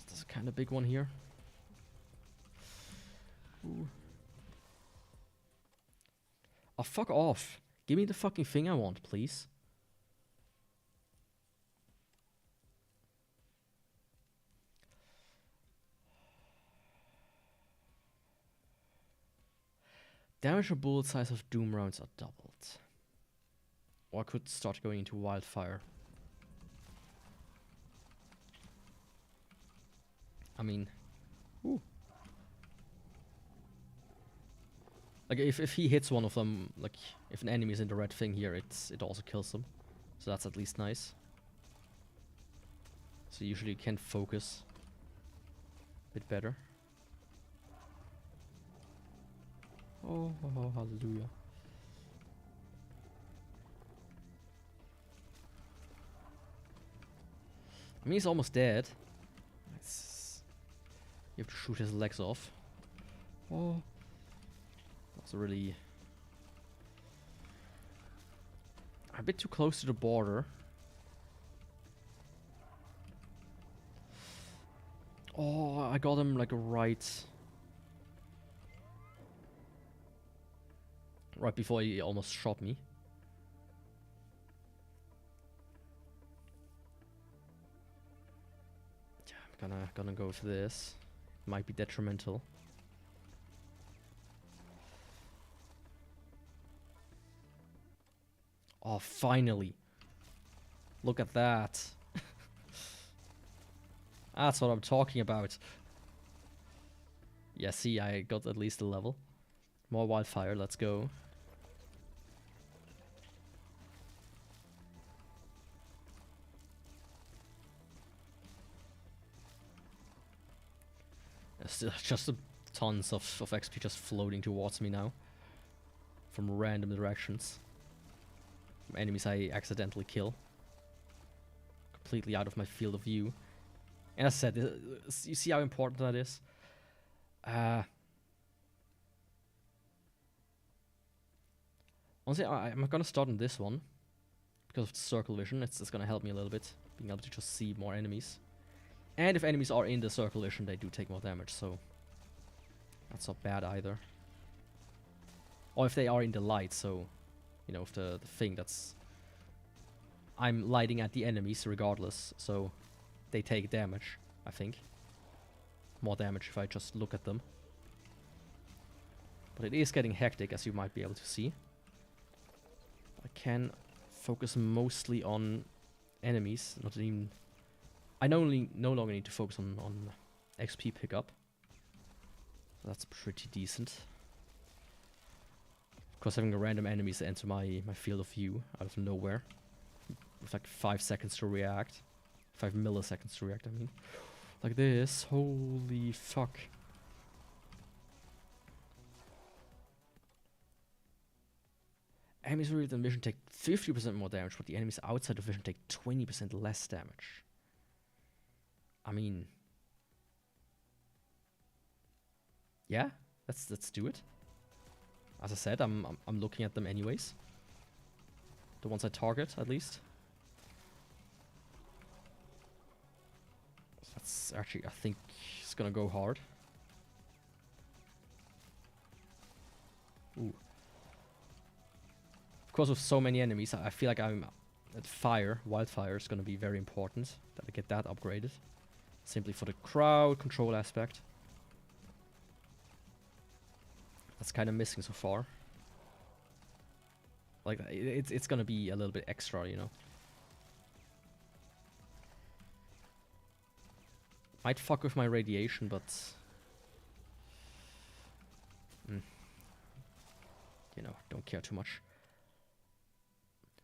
There's a kind of big one here. Ooh. Oh, fuck off! Give me the fucking thing I want, please. Damage or bullet size of doom rounds are doubled. Or I could start going into wildfire. I mean, ooh. Like if he hits one of them, like if an enemy is in the red thing here, it also kills them. So that's at least nice. So usually you can focus a bit better. Oh, hallelujah. I mean, he's almost dead. You have to shoot his legs off. Oh. That's really... a bit too close to the border. Oh, I got him like right before he almost shot me. Yeah, I'm gonna go for this. Might be detrimental. Oh, finally. Look at that. That's what I'm talking about. Yeah, see, I got at least a level. More wildfire, let's go. There's just tons of XP just floating towards me now. From random directions. From enemies I accidentally kill. Completely out of my field of view. And as I said, you see how important that is? Honestly, I'm gonna start on this one. Because of the circle vision, it's gonna help me a little bit. Being able to just see more enemies. And if enemies are in the circle vision, they do take more damage, so... that's not bad either. Or if they are in the light, so... you know, if the thing that's... I'm lighting at the enemies regardless, so... they take damage, I think. More damage if I just look at them. But it is getting hectic, as you might be able to see. I can focus mostly on enemies, not even... I no longer need to focus on XP pickup. So that's pretty decent. Of course, having a random enemies enter my field of view out of nowhere. With like 5 seconds to react. 5 milliseconds to react, I mean. Like this. Holy fuck. Enemies within vision take 50% more damage, but the enemies outside of vision take 20% less damage. I mean... yeah, let's do it. As I said, I'm looking at them anyways. The ones I target, at least. So that's actually, I think, it's gonna go hard. Ooh. Of course, with so many enemies, I feel like I'm at fire. Wildfire is gonna be very important that I get that upgraded. Simply for the crowd control aspect. That's kind of missing so far. Like, it's gonna be a little bit extra, you know. Might fuck with my radiation, but... you know, don't care too much.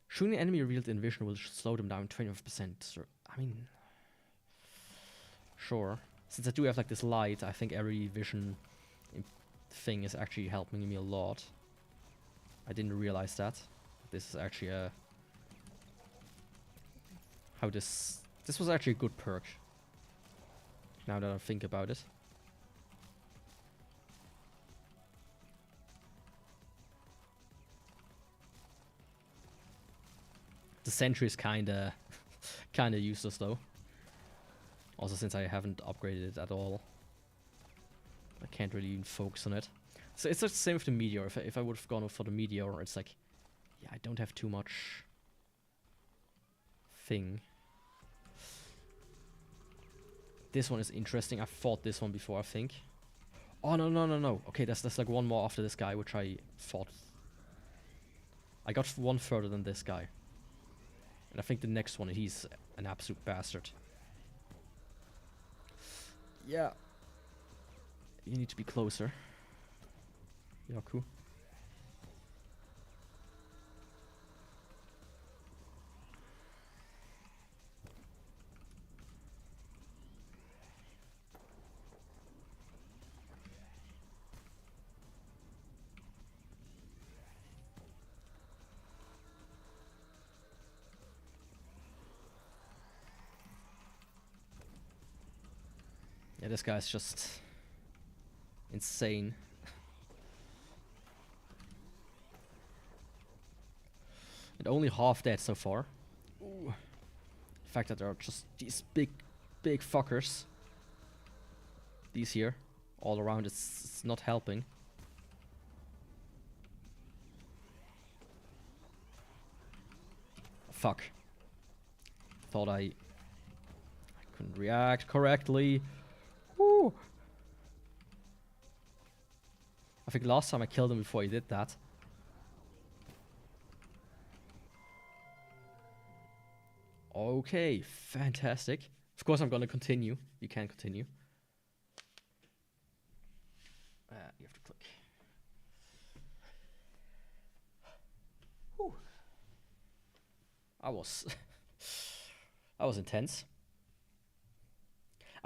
Shooting an enemy revealed in vision will slow them down 25%. So, I mean... sure. Since I do have like this light, I think every vision thing is actually helping me a lot. I didn't realize that. This is actually a... how this was actually a good perk. Now that I think about it. The sentry is kinda useless though. Also, since I haven't upgraded it at all, I can't really even focus on it. So it's the same with the meteor. If I would have gone for the meteor, it's like, yeah, I don't have too much thing. This one is interesting. I've fought this one before, I think. Oh, no, no, no, no. Okay, there's like one more after this guy, which I fought. I got one further than this guy. And I think the next one, he's an absolute bastard. Yeah. You need to be closer. Yaku. Yeah, this guy's just insane. And only half dead so far. Ooh. The fact that there are just these big fuckers. These here. All around, it's not helping. Fuck. Thought I couldn't react correctly. Woo. I think last time I killed him before he did that. Okay, fantastic. Of course I'm gonna continue. You can continue. You have to click. Whew. That was intense.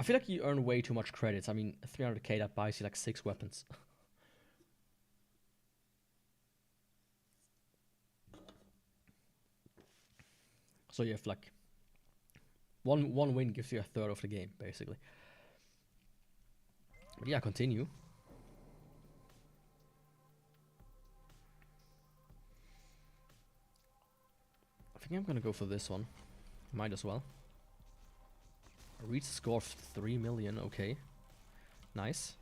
I feel like you earn way too much credits. I mean, 300k, that buys you like 6 weapons. So you have like one win gives you a third of the game, basically. But yeah, continue. I think I'm gonna go for this one. Might as well. I reached a score of 3 million, okay. Nice.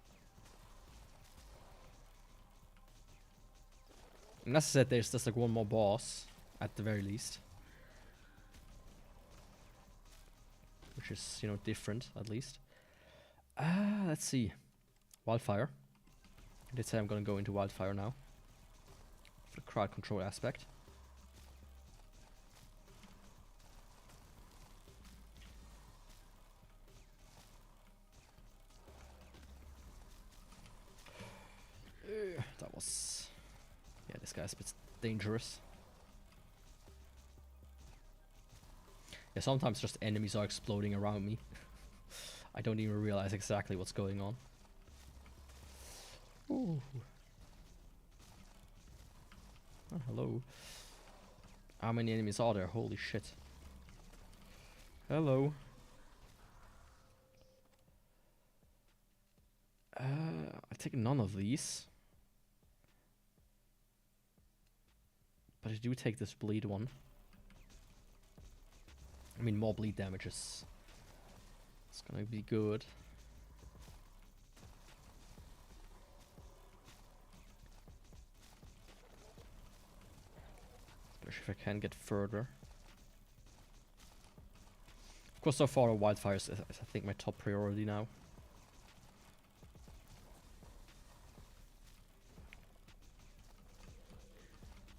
And as I said, there's just like one more boss, at the very least. Which is, you know, different, at least. Let's see. Wildfire. I did say I'm gonna go into Wildfire now. For the crowd control aspect. That was... Yeah, this guy's a bit dangerous. Yeah, sometimes just enemies are exploding around me. I don't even realize exactly what's going on. Ooh. Oh, hello. How many enemies are there? Holy shit. Hello. I take none of these. But I do take this bleed one. I mean, more bleed damages. It's gonna be good. Especially if I can get further. Of course, so far, Wildfire is, I think, my top priority now.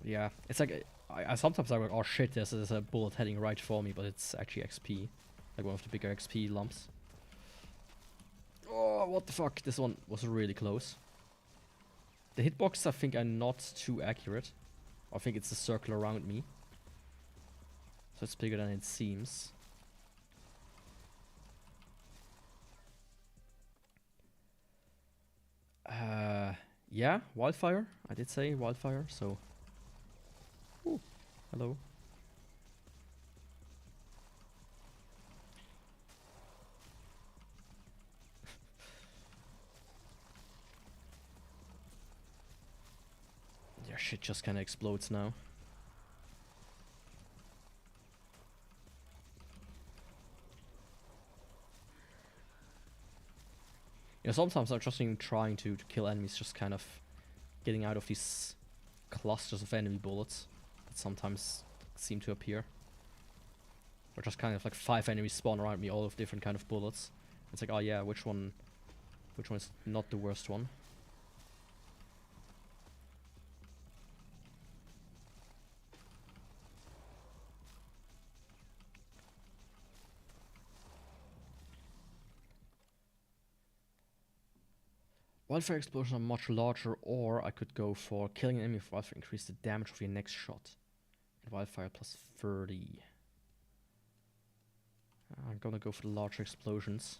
Yeah, it's like, I sometimes I'm like, oh shit, there's a bullet heading right for me, but it's actually XP. Like one of the bigger XP lumps. Oh, what the fuck, this one was really close. The hitboxes I think are not too accurate. I think it's a circle around me. So it's bigger than it seems. Yeah, Wildfire. I did say Wildfire, so... Ooh, hello. Yeah, shit just kinda explodes now. You know, sometimes I'm just even trying to kill enemies, just kind of getting out of these clusters of enemy bullets that sometimes seem to appear. Or just kind of like 5 enemies spawn around me, all of different kind of bullets. It's like, oh yeah, which one Which one is not the worst one? Wildfire explosions are much larger, or I could go for killing an enemy with wildfire, increase the damage of your next shot. And wildfire plus 30. I'm gonna go for the larger explosions.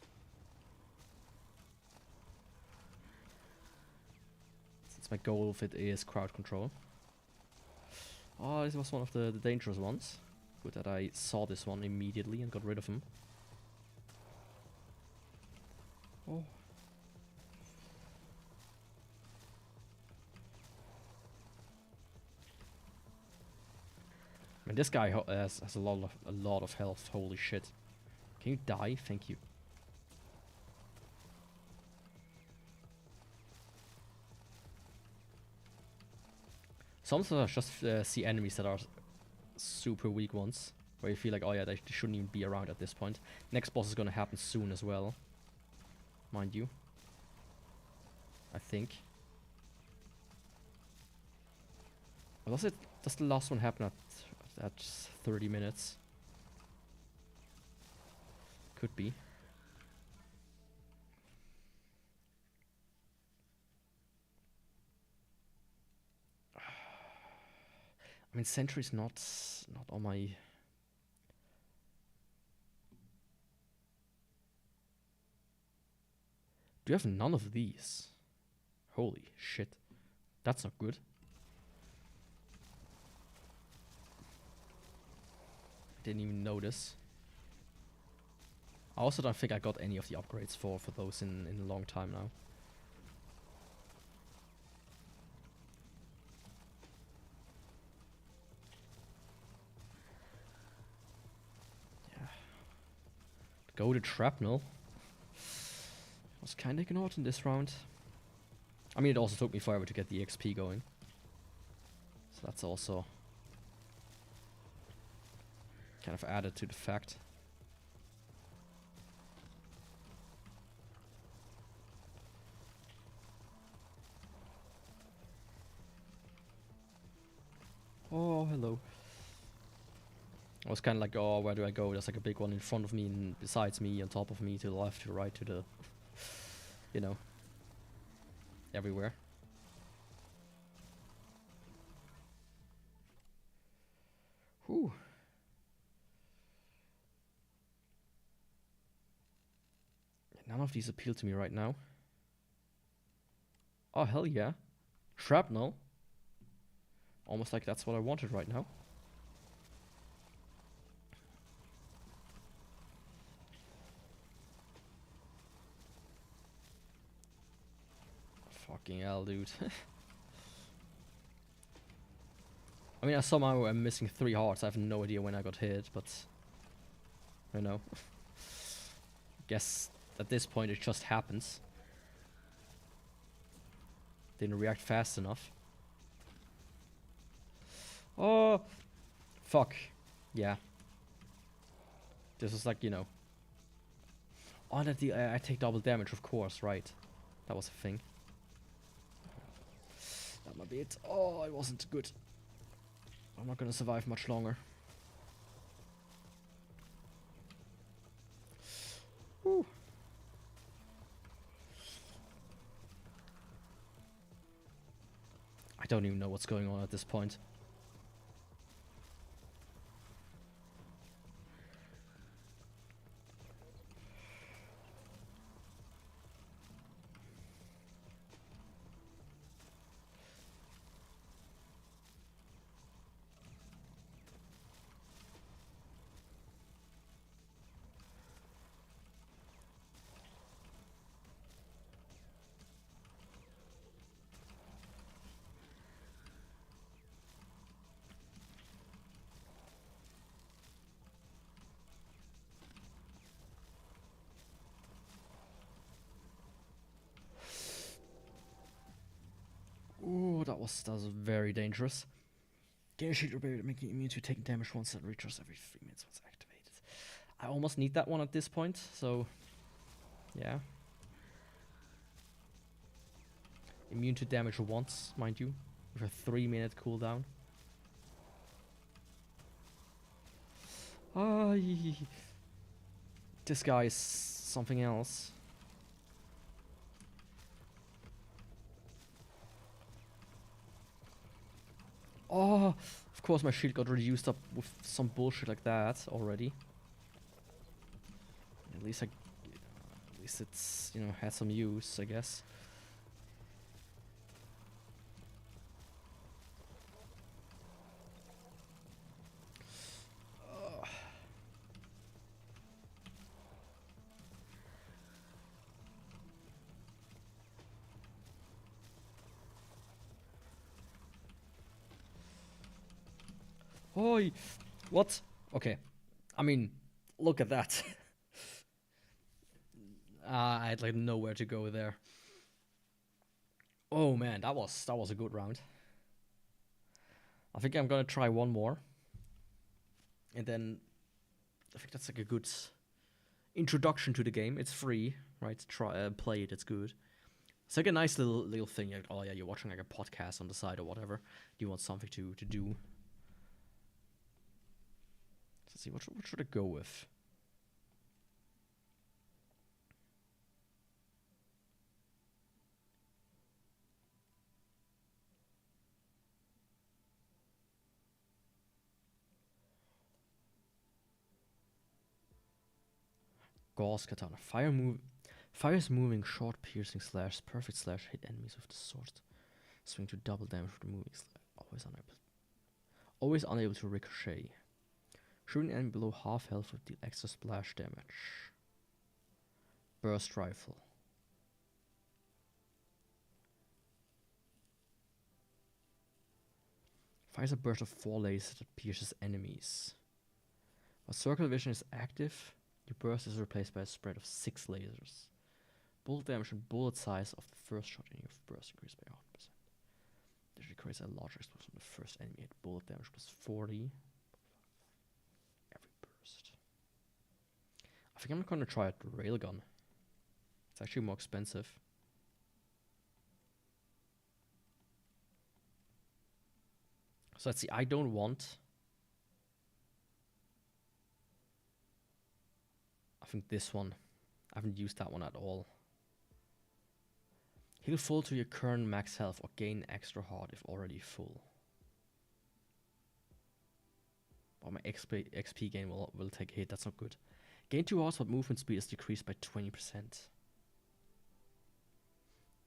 Since my goal of it is crowd control. Oh, this was one of the dangerous ones. Good that I saw this one immediately and got rid of him. Oh. I mean, this guy has a lot of health. Holy shit! Can you die? Thank you. Sometimes I just see enemies that are super weak ones, where you feel like, oh yeah, they shouldn't even be around at this point. Next boss is gonna happen soon as well, mind you. I think. Or does the last one happen at 30 minutes? Could be. I mean, Sentry's not on my... Do you have none of these? Holy shit. That's not good. I didn't even notice. I also don't think I got any of the upgrades for those in a long time now. Go to Shrapnel. Was kinda ignored in this round. I mean, it also took me forever to get the XP going. So that's also kind of added to the fact. Oh, hello. I was kind of like, oh, where do I go? There's like a big one in front of me and besides me, on top of me, to the left, to the right, to the... You know. Everywhere. Whew. None of these appeal to me right now. Oh, hell yeah. Shrapnel. Almost like that's what I wanted right now. Fucking hell, dude. I mean, I somehow am missing 3 hearts. I have no idea when I got hit, but... I know. Guess at this point it just happens. Didn't react fast enough. Oh! Fuck. Yeah. This was like, you know... Oh, that I take double damage, of course, right. That was a thing. That might be it. Oh, it wasn't good. I'm not gonna survive much longer. Woo. I don't even know what's going on at this point. Ooh, that was very dangerous. Gain a shield ability making immune to taking damage once and recharge every 3 minutes once activated. I almost need that one at this point, so yeah. Immune to damage once, mind you, with a 3-minute cooldown. This guy is something else. Oh, of course my shield got reduced up with some bullshit like that already. At least it's, you know, had some use, I guess. Oi! What? Okay. I mean, look at that. I had like nowhere to go there. Oh man, that was a good round. I think I'm gonna try one more. And then I think that's like a good introduction to the game. It's free, right? Try play it, it's good. It's like a nice little thing, like, oh yeah, you're watching like a podcast on the side or whatever. You want something to do. Let's see, what should I go with? Gauss Katana. Fire's moving, short, piercing slash, perfect slash, hit enemies with the sword. Swing to double damage with the moving slash. Always unable to ricochet. Shooting enemy below half health would deal extra splash damage. Burst rifle. Fires a burst of 4 lasers that pierces enemies. While circle vision is active, your burst is replaced by a spread of 6 lasers. Bullet damage and bullet size of the first shot in your burst increased by 100%. This requires a larger explosion on the first enemy hit. Bullet damage plus 40. Every burst. I think I'm gonna try out the railgun. It's actually more expensive. So let's see, I don't want... I think this one. I haven't used that one at all. Heal full to your current max health or gain extra heart if already full. But my XP gain will take a hit, that's not good. Gain 2 hearts but movement speed is decreased by 20%.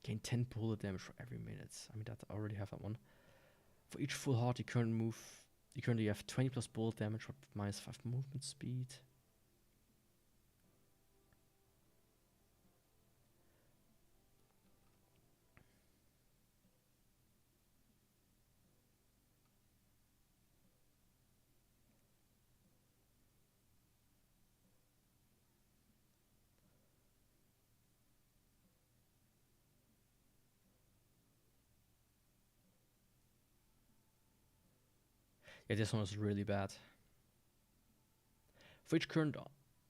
Gain 10 bullet damage for every minute. I mean, I already have that one. For each full heart you currently have 20 plus bullet damage with minus 5 movement speed. Yeah, this one is really bad. For each current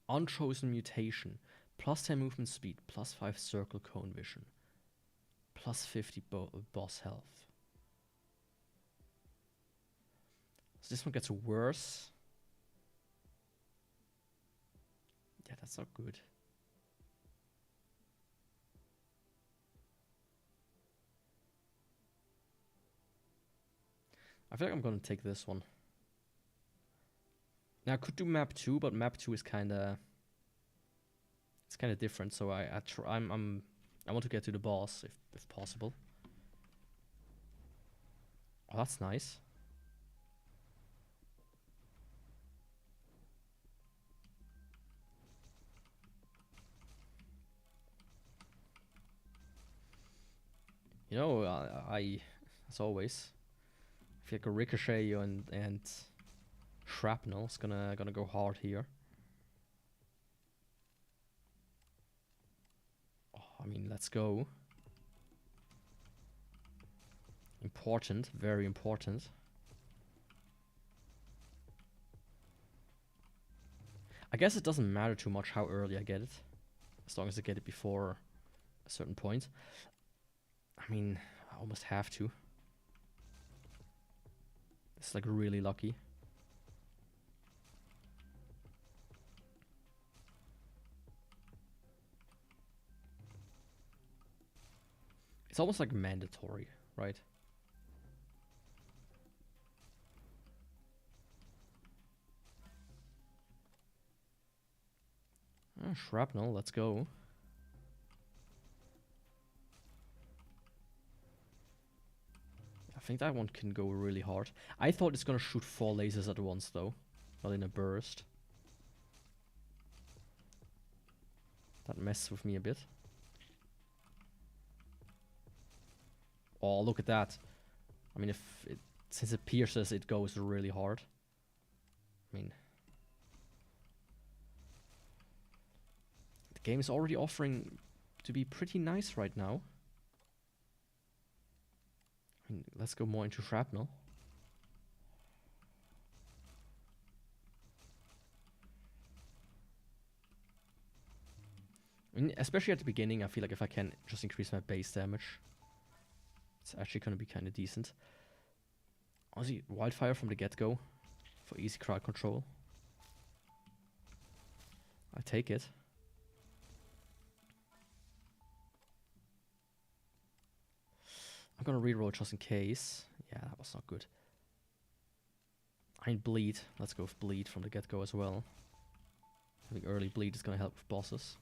unchosen mutation, plus 10 movement speed, plus 5 circle cone vision, plus 50 boss health. So this one gets worse. Yeah, that's not good. I feel like I'm gonna take this one. Now I could do map 2, but map 2 is kinda... It's kinda different, so I want to get to the boss if possible. Oh, that's nice. You know, as always, if you like a ricochet and shrapnel, it's gonna go hard here. Oh, I mean, let's go. Important, very important. I guess it doesn't matter too much how early I get it, as long as I get it before a certain point. I mean, I almost have to. It's like really lucky. It's almost like mandatory, right? Shrapnel, let's go. I think that one can go really hard. I thought it's gonna shoot 4 lasers at once though, not in a burst. That messed with me a bit. Oh, look at that. I mean, since it pierces, it goes really hard. I mean, the game is already offering to be pretty nice right now. I mean, let's go more into shrapnel. I mean, especially at the beginning, I feel like if I can just increase my base damage, it's actually going to be kind of decent. Honestly, wildfire from the get-go for easy crowd control. I take it. I'm gonna reroll just in case. Yeah, that was not good. I need bleed. Let's go with bleed from the get-go as well. Having early bleed is gonna help with bosses.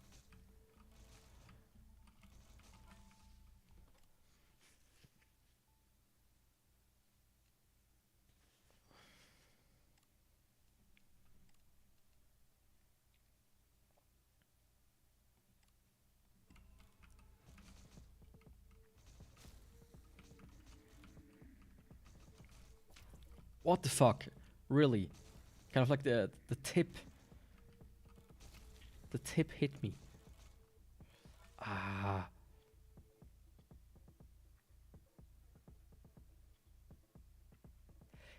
What the fuck? Really? Kind of like the tip. The tip hit me. Ah.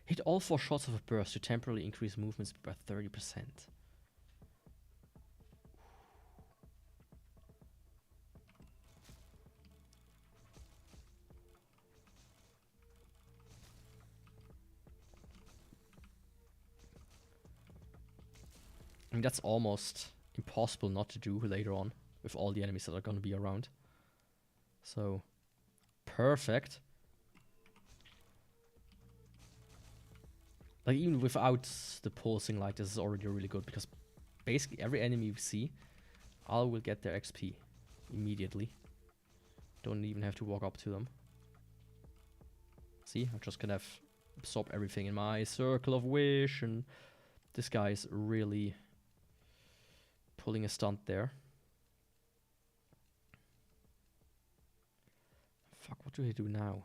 Hit all 4 shots of a burst to temporarily increase movement speed by 30%. I mean, that's almost impossible not to do later on with all the enemies that are going to be around. So, perfect. Like, even without the pulsing light, this is already really good because basically every enemy we see, I will get their XP immediately. Don't even have to walk up to them. See, I just kind of absorb everything in my circle of wish, and this guy is really pulling a stunt there. Fuck, what do I do now?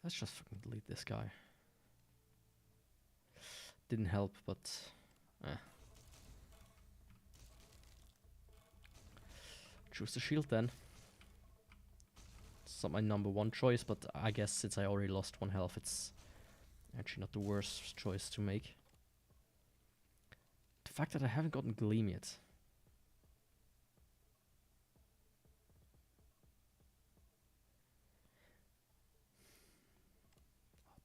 Let's just fucking delete this guy. Didn't help, but choose the shield then. It's not my number 1 choice, but I guess since I already lost 1 health, it's actually not the worst choice to make. The fact that I haven't gotten Gleam yet.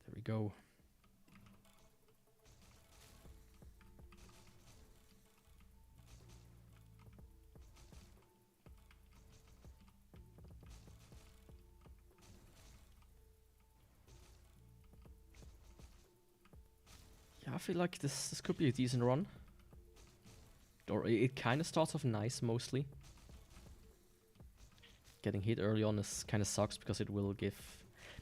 There we go. Yeah, I feel like this could be a decent run. Or it kind of starts off nice, mostly. Getting hit early on is kind of sucks because it will give...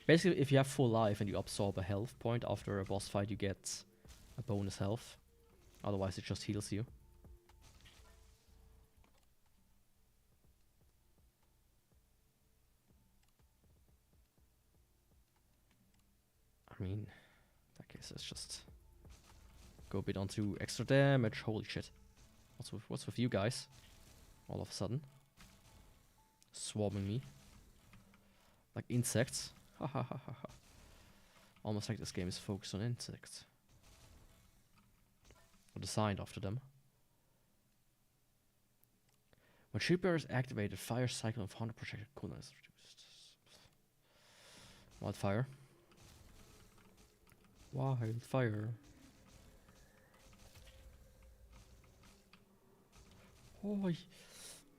Basically, if you have full life and you absorb a health point after a boss fight, you get a bonus health. Otherwise, it just heals you. I mean, in that case, let's just go a bit onto extra damage. Holy shit. What's with you guys? All of a sudden. Swarming me. Like insects. Ha ha ha ha ha. Almost like this game is focused on insects. Or designed after them. When Shipper is activated, fire cycle of 100 projected cooldown is reduced. Wildfire. Wildfire. Oh,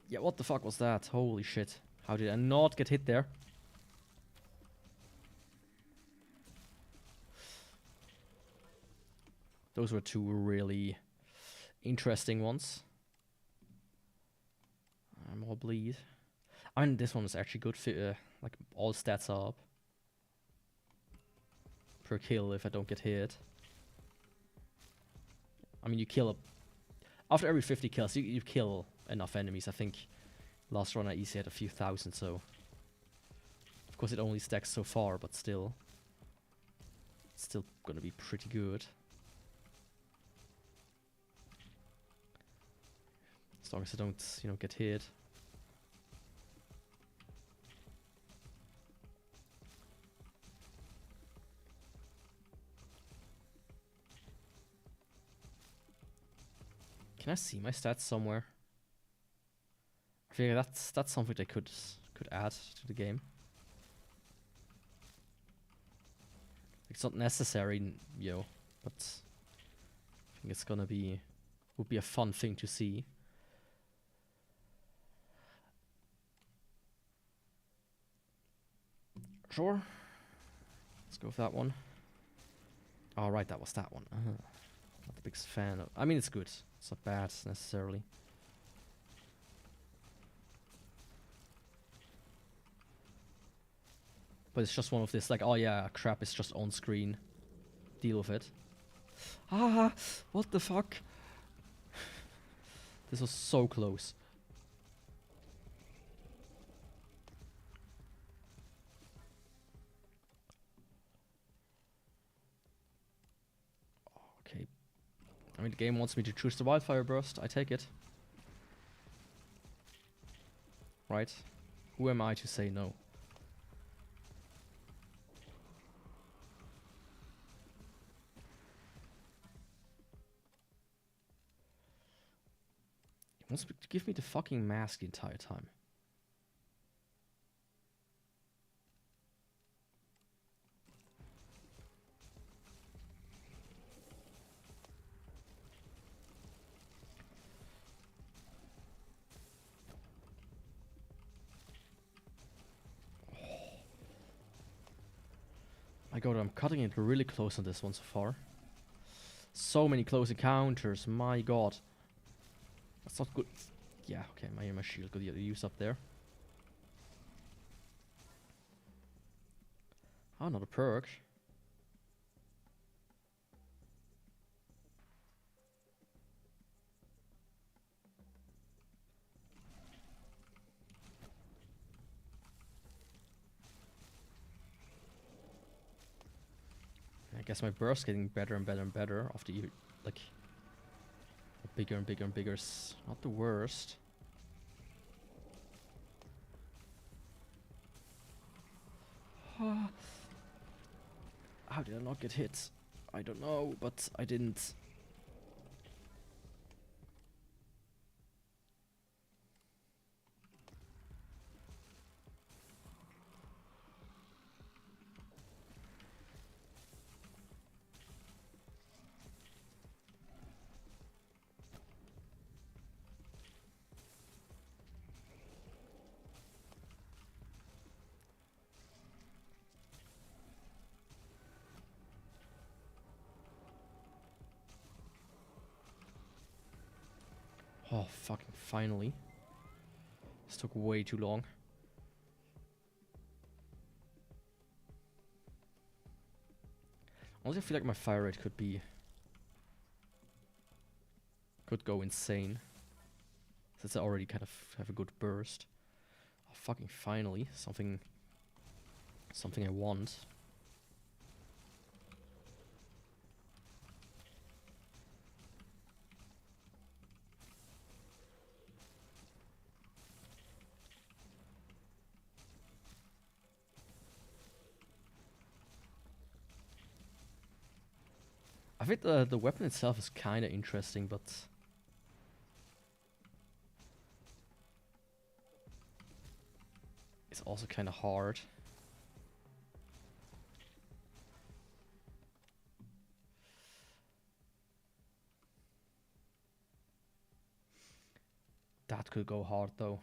yeah, what the fuck was that? Holy shit. How did I not get hit there? Those were two really interesting ones. I'm all bleed. I mean, this one is actually good. Like, all stats are up. Per kill if I don't get hit. I mean, you kill a... After every 50 kills, you kill enough enemies. I think last run I easily had a few thousand, so... Of course it only stacks so far, but still. It's still gonna be pretty good. As long as I don't, you know, get hit. Can I see my stats somewhere? I feel like that's something they could add to the game. It's not necessary, you know, but I think it's gonna be would be a fun thing to see. Sure. Let's go with that one. Oh, right, that was that one. Not the biggest fan of... I mean, it's good. It's not bad, necessarily. But it's just one of this, like, oh yeah, crap, it's just on screen. Deal with it. Ah, what the fuck? This was so close. Okay. I mean, the game wants me to choose the wildfire burst. I take it. Right? Who am I to say no? He wants to give me the fucking mask the entire time. My god, I'm cutting it really close on this one so far. So many close encounters, my god. That's not good. Yeah, okay, my shield got use up there. Oh, not a perk. I guess my burst getting better and better and better after you like bigger and bigger and bigger. Not the worst. How did I not get hit? I don't know, but I didn't. Oh, fucking finally. This took way too long. Honestly, I feel like my fire rate could go insane. Since I already kind of have a good burst. Oh, fucking finally. Something I want. I think the weapon itself is kind of interesting, but it's also kind of hard. That could go hard though.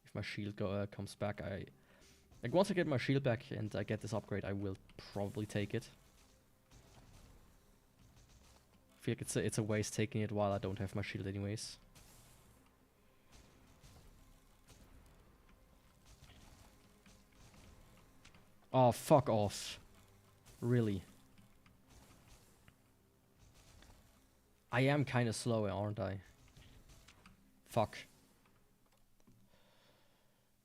If my shield comes back, like once I get my shield back and I get this upgrade, I will probably take it. I feel like it's a waste taking it while I don't have my shield anyways. Oh, fuck off. Really? I am kind of slow, aren't I? Fuck.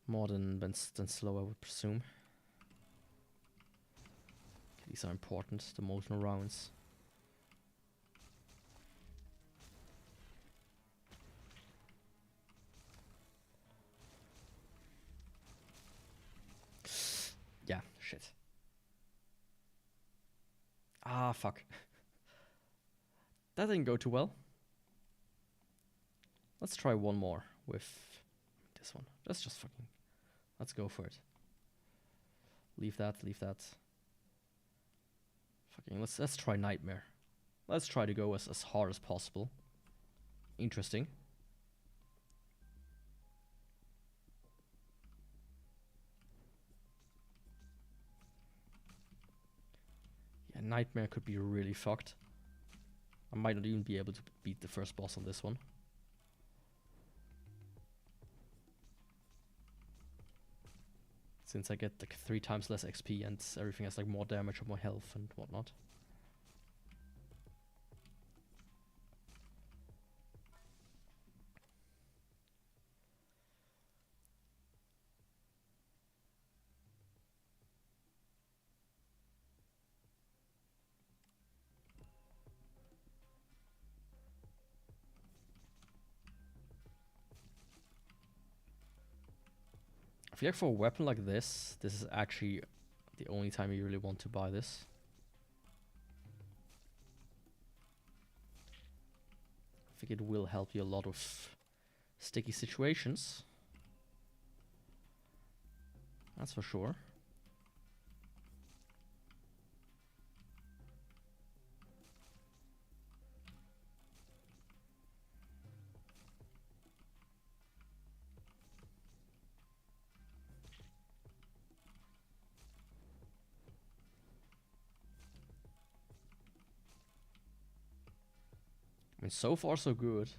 More than slow, I would presume. Okay, these are important, the molten rounds. Yeah, shit. Ah, fuck. That didn't go too well. Let's try one more with this one. Let's just fucking... Let's go for it. Leave that, leave that. Fucking, let's try Nightmare. Let's try to go as hard as possible. Interesting. Yeah, Nightmare could be really fucked. I might not even be able to beat the first boss on this one. Since I get like 3 times less XP and everything has like more damage or more health and whatnot. I feel like for a weapon like this is actually the only time you really want to buy this. I think it will help you a lot with sticky situations. That's for sure. I mean, so far so good.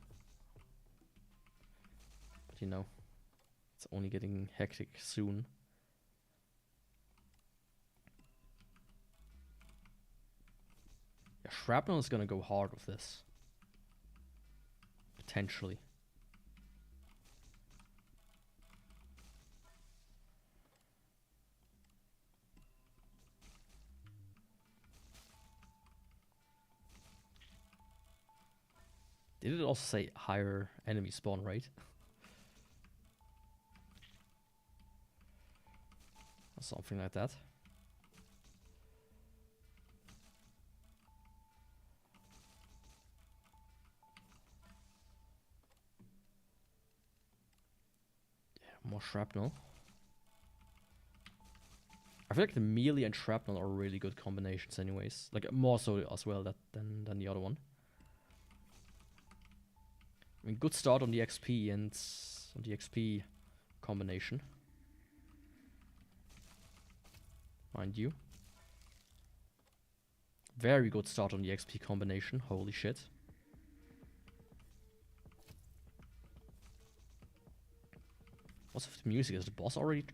But you know, it's only getting hectic soon. Yeah, Shrapnel is gonna go hard with this. Potentially. Did it also say higher enemy spawn rate? Or something like that. Yeah, more shrapnel. I feel like the melee and shrapnel are really good combinations anyways. Like more so as well than the other one. I mean, good start on the XP and on the XP combination. Mind you. Very good start on the XP combination. Holy shit. What's with the music? Is the boss already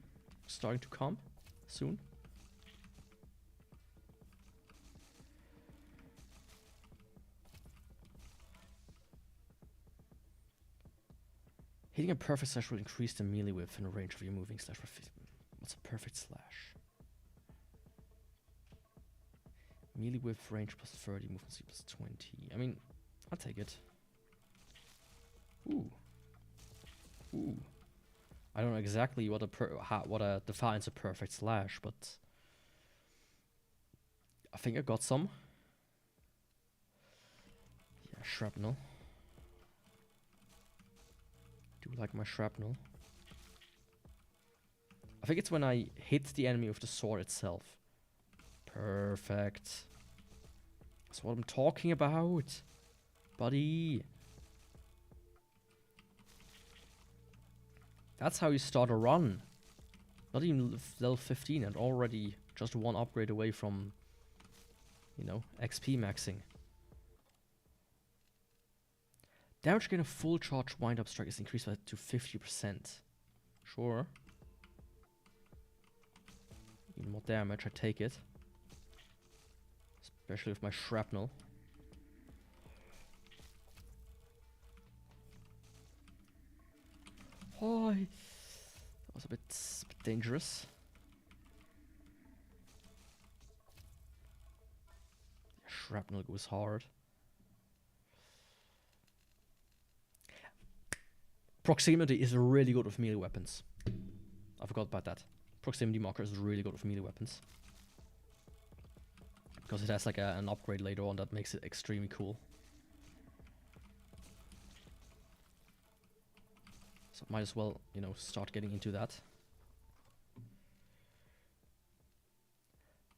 starting to come soon? Hitting a perfect slash will increase the melee width and range of your moving slash. What's a perfect slash? Melee width range plus 30, movement speed plus 20. I mean, I'll take it. Ooh. Ooh. I don't know exactly what defines a perfect slash, but I think I got some. Shrapnel. Do like my shrapnel. I think it's when I hit the enemy with the sword itself. Perfect. That's what I'm talking about, buddy. That's how you start a run. Not even level 15 and already just one upgrade away from, you know, XP maxing. Damage gain of full charge wind-up strike is increased to 50%. Sure. Even more damage, I take it. Especially with my shrapnel. Oh, that was a bit dangerous. Shrapnel goes hard. Proximity is really good with melee weapons. I forgot about that. Proximity marker is really good with melee weapons. Because it has like an upgrade later on that makes it extremely cool. So might as well, you know, start getting into that.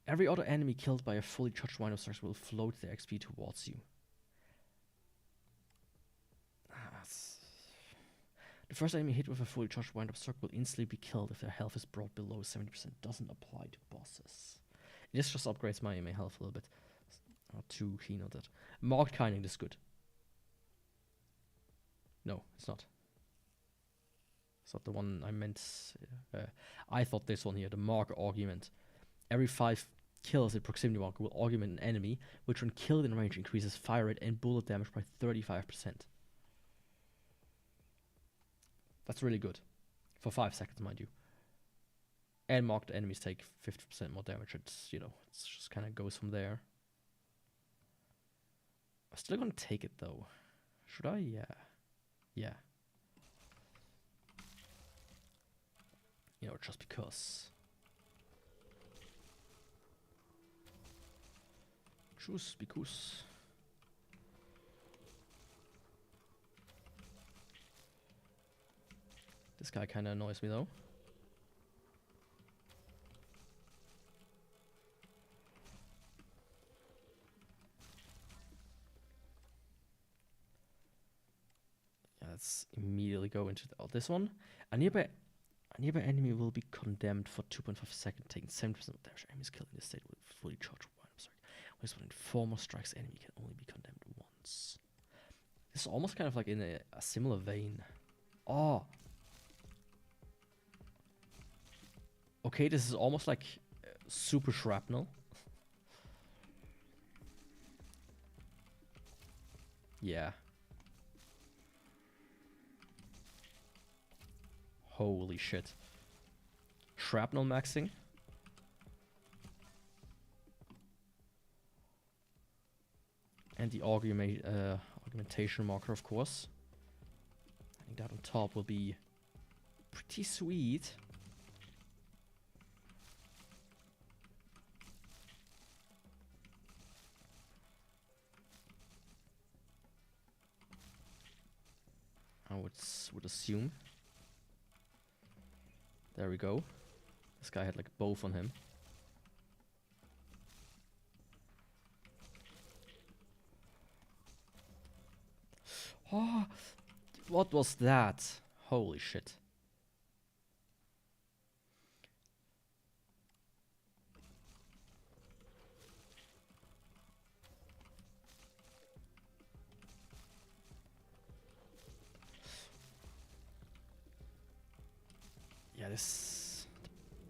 Every other enemy killed by a fully charged wind-up strike will float their XP towards you. The first enemy hit with a fully charged wind-up strike will instantly be killed if their health is brought below 70%. Doesn't apply to bosses. This just upgrades my health a little bit. Not too keen on that. Marked Kinding is good. No, it's not. It's not the one I meant. I thought this one here, the mark argument. Every 5 kills a proximity marker will augment an enemy, which when killed in range increases fire rate and bullet damage by 35%. That's really good. For 5 seconds, mind you. And marked enemies take 50% more damage. It's, you know, it just kind of goes from there. I'm still gonna take it though. Should I? Yeah. Yeah. You know, just because. Just because. This guy kind of annoys me though. Yeah, let's immediately go into this one. A nearby enemy will be condemned for 2.5 seconds, taking 70% of damage. Enemies killed in this state with fully charged wind-up strike. When 4 more strikes, enemy can only be condemned once. This is almost kind of like in a similar vein. Oh. Okay, this is almost like super shrapnel. Yeah. Holy shit. Shrapnel maxing. And the augmentation marker, of course. I think that on top will be pretty sweet. I would assume. There we go. This guy had like both on him. Oh, what was that? Holy shit.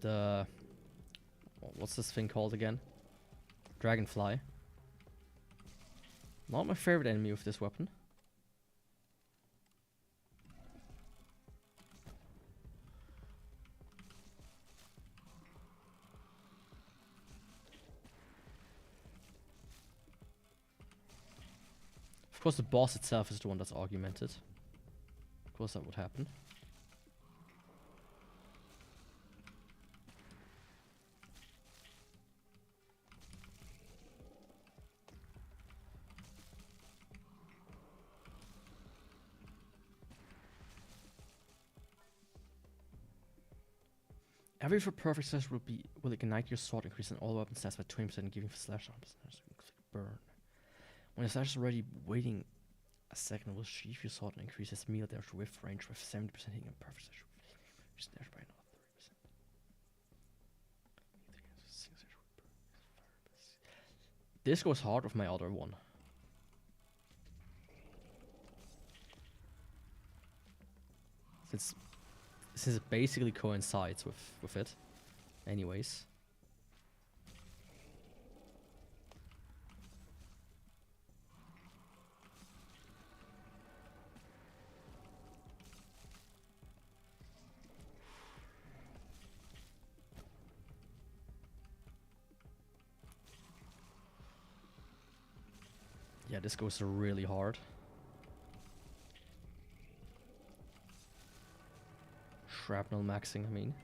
Yeah, what's this thing called again? Dragonfly. Not my favorite enemy with this weapon. Of course, the boss itself is the one that's augmented. Of course, that would happen. Every for perfect slash will ignite your sword, increasing all weapon stats by 20%, giving slash burn. When the slash is already waiting a second, will sheath your sword and increase its melee damage with range with 70% hitting and perfect slash. Slash by another 30%. This goes hard with my other one. Since it basically coincides with it. Anyways. Yeah, this goes really hard. Shrapnel maxing, I mean.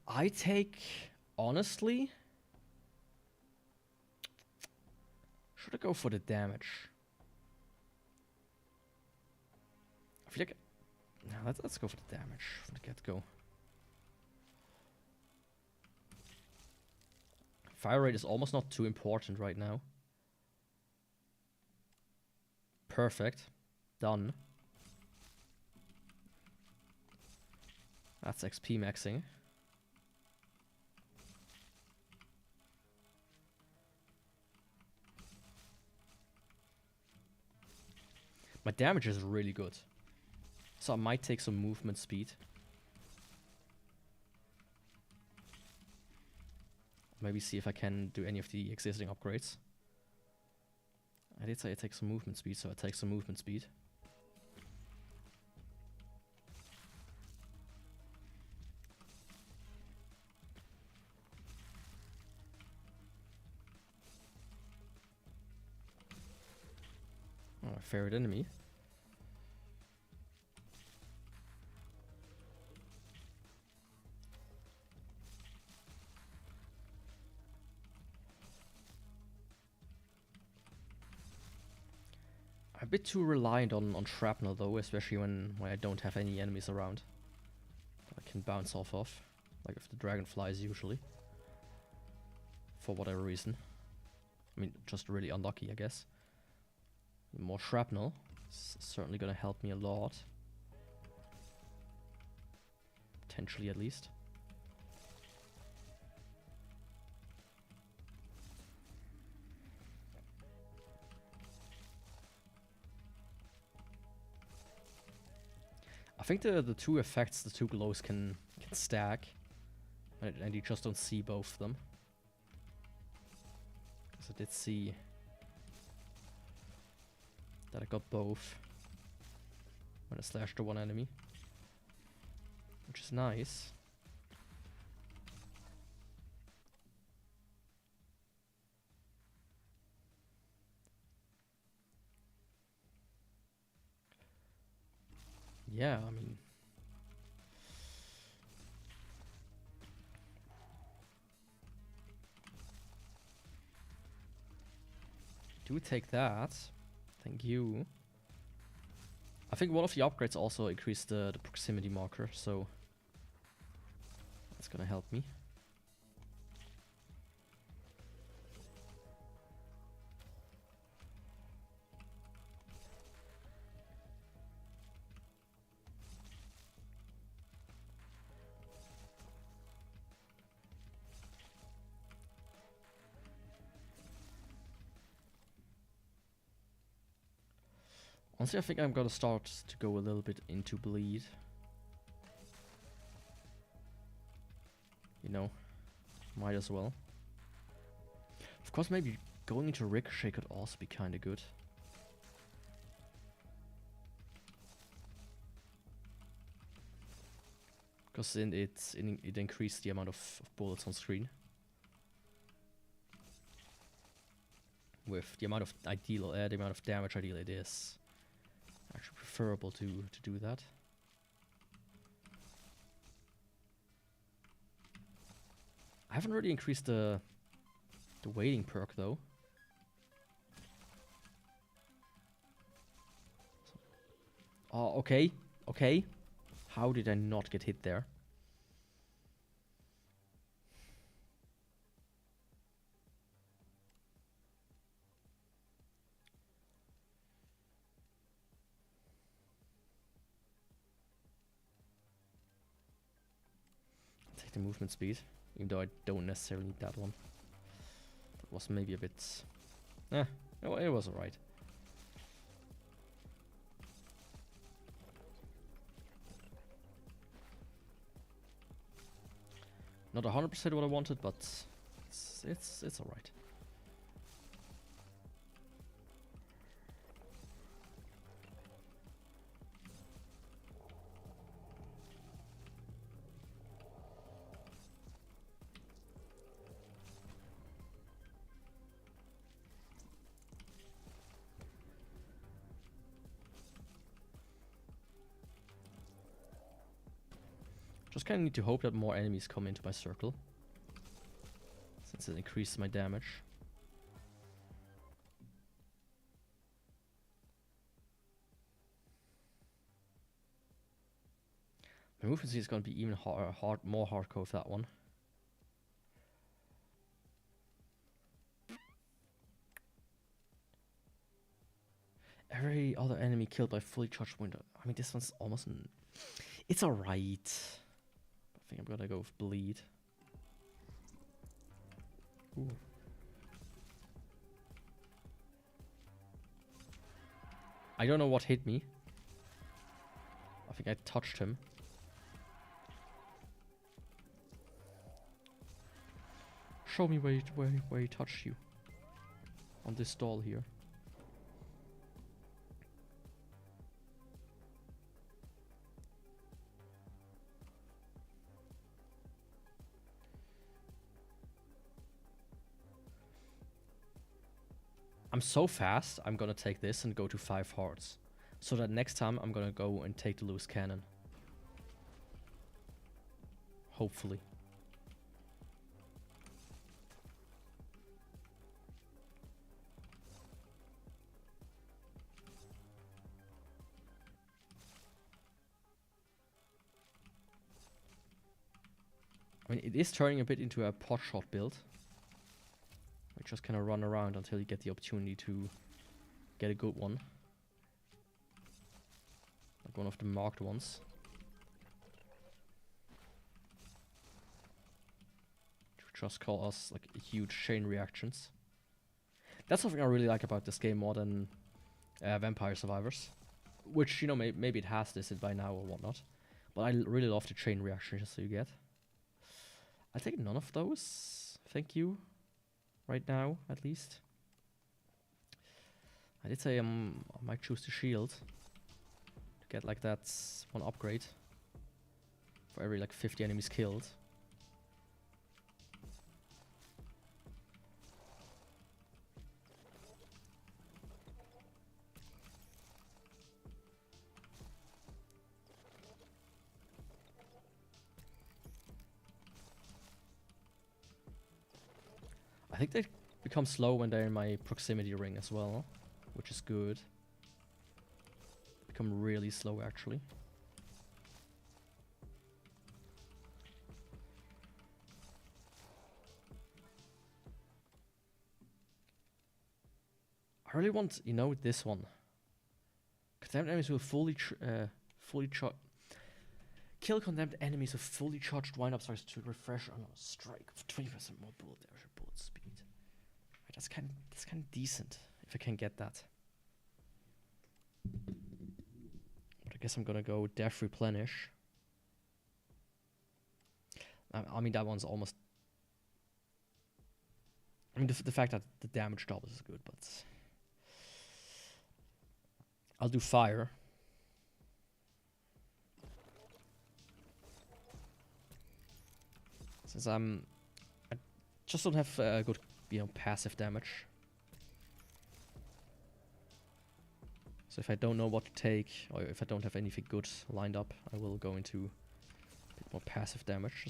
I take, honestly, should I go for the damage? I feel like, no, let's go for the damage from the get-go. Fire rate is almost not too important right now. Perfect. Done. That's XP maxing. My damage is really good. So I might take some movement speed. Maybe see if I can do any of the existing upgrades. I did say I take some movement speed, so I take some movement speed. Oh, a favorite enemy. I'm a bit too reliant on shrapnel though, especially when I don't have any enemies around that I can bounce off of, like if the dragonflies usually, for whatever reason. I mean, just really unlucky, I guess. More shrapnel is certainly gonna help me a lot. Potentially, at least. I think the two effects, the two glows can stack, and you just don't see both of them. Because I did see that I got both when I slashed the one enemy, which is nice. Yeah, I mean, do take that. Thank you. I think one of the upgrades also increased the proximity marker, so that's gonna help me. Honestly, I think I'm gonna start to go a little bit into bleed. You know, might as well. Of course, maybe going into Ricochet could also be kinda good. Because it increased the amount of bullets on screen. With the amount of the amount of damage ideal it is actually preferable to do that. I haven't really increased the waiting perk though. Oh, okay. How did I not get hit there? Take the movement speed, even though I don't necessarily need that one. That was maybe a bit... it was alright. Not 100% what I wanted, but it's alright. Just kind of need to hope that more enemies come into my circle, since it increases my damage. My movement speed is going to be even more hardcore with that one. Every other enemy killed by fully charged window. I mean, this one's almost... It's alright. I think I'm gonna go with bleed. Ooh. I don't know what hit me. I think I touched him. Show me where he touched you. On this stall here. I'm so fast, I'm gonna take this and go to 5 hearts. So that next time I'm gonna go and take the loose cannon. Hopefully. I mean, it is turning a bit into a pot shot build. We just kind of run around until you get the opportunity to get a good one. Like one of the marked ones. To just call us like huge chain reactions. That's something I really like about this game more than Vampire Survivors. Which, you know, maybe it has this by now or whatnot. But I really love the chain reactions you get. I'll take none of those. Thank you. Right now, at least. I did say I might choose the shield to get like that one upgrade for every like 50 enemies killed. I think they become slow when they're in my proximity ring as well, which is good. Become really slow actually. I really want, you know, this one. Condemned enemies will fully charge. Kill condemned enemies with fully charged wind-up stars to refresh on a strike of 20% more bullet damage or bullet speed. Right, that's kind of decent if I can get that. But I guess I'm gonna go Death Replenish. I mean that one's almost. I mean the fact that the damage doubles is good, but I'll do fire. Since I just don't have good, you know, passive damage. So if I don't know what to take, or if I don't have anything good lined up, I will go into a bit more passive damage.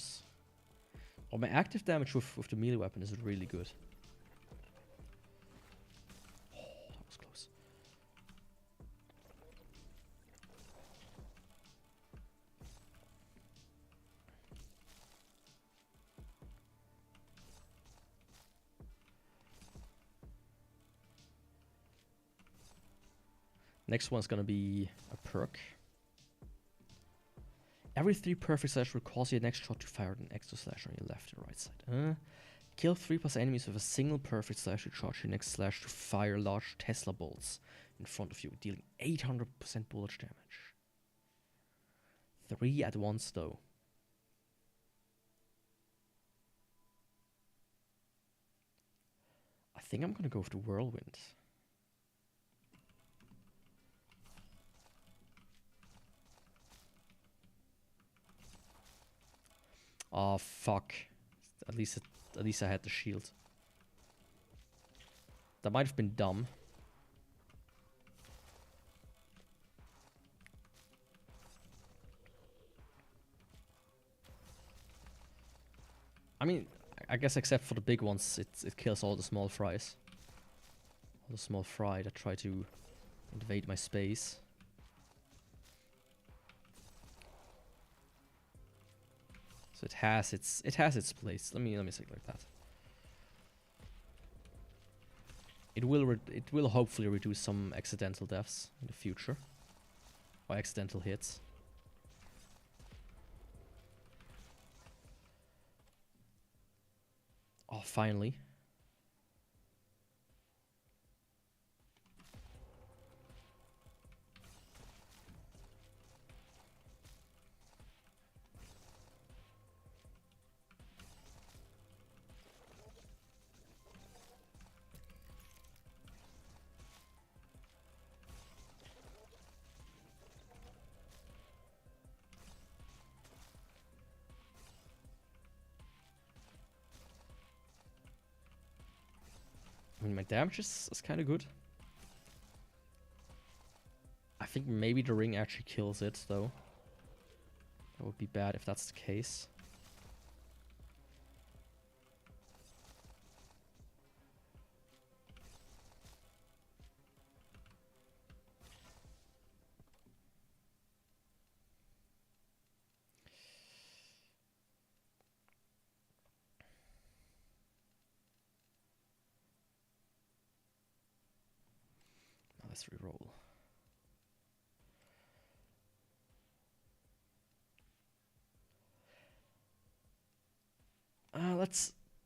Or my active damage with the melee weapon is really good. Oh, that was close. Next one's gonna be a perk. Every 3 perfect slash will cause your next shot to fire an extra slash on your left and right side. Kill 3+ enemies with a single perfect slash to charge your next slash to fire large Tesla bolts in front of you, dealing 800% bullet damage. 3 at once though. I think I'm gonna go with the whirlwind. Oh fuck. At least I had the shield. That might have been dumb. I mean, I guess except for the big ones, it kills all the small fries. All the small fry that try to invade my space. So it has its place. Let me say it like that. It will hopefully reduce some accidental deaths in the future, or accidental hits. Oh, finally. I mean, my damage is kind of good. I think maybe the ring actually kills it, though. That would be bad if that's the case. Let's reroll.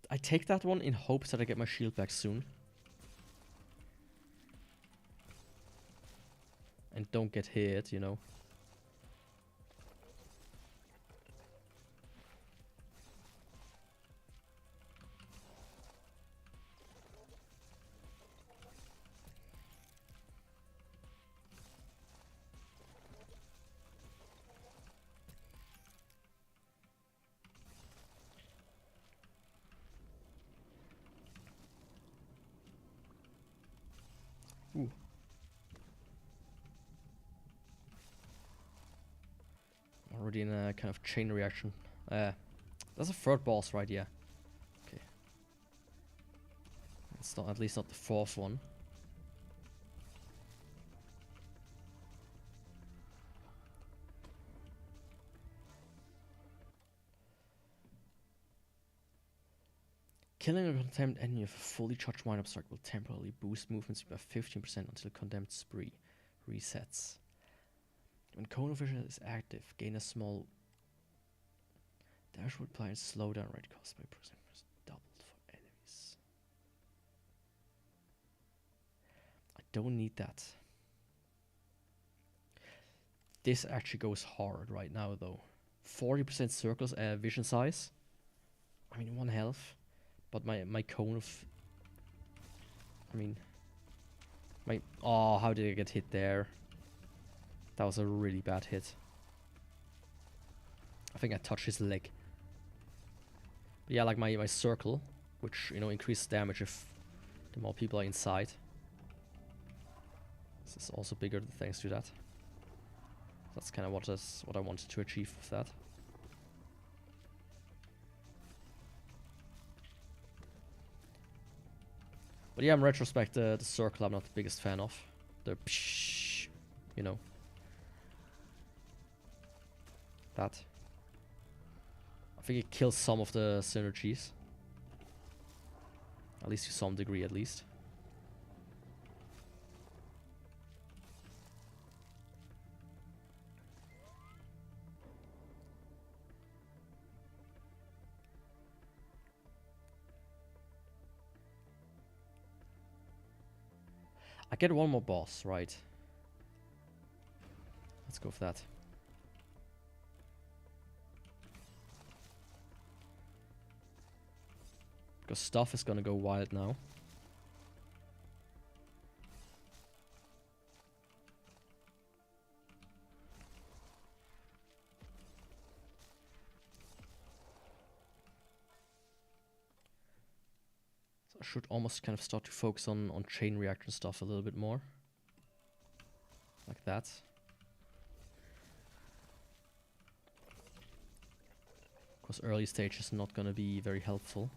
I take that one in hopes that I get my shield back soon. And don't get hit, you know. Ooh. Already in a kind of chain reaction. That's a third boss, right? Yeah. Okay. It's not, at least not the fourth one. Killing a condemned enemy with a fully charged wind-up strike will temporarily boost movement speed by 15% until condemned spree resets. When cone of vision is active, gain a small dash would apply and slowdown rate cost by pressing doubled for enemies. I don't need that. This actually goes hard right now though. 40% circles vision size. I mean 1 health. But my cone of... I mean... Oh, how did I get hit there? That was a really bad hit. I think I touched his leg. But yeah, like my circle, which, you know, increases damage if the more people are inside. This is also bigger thanks to that. That's kind of what I wanted to achieve with that. But yeah, in retrospect, the circle I'm not the biggest fan of. The psh, you know. That. I think it kills some of the synergies. At least to some degree, at least. I get one more boss, right? Let's go for that. Because stuff is gonna go wild now. So I should almost kind of start to focus on chain reaction stuff a little bit more. Like that. Because early stage is not gonna be very helpful.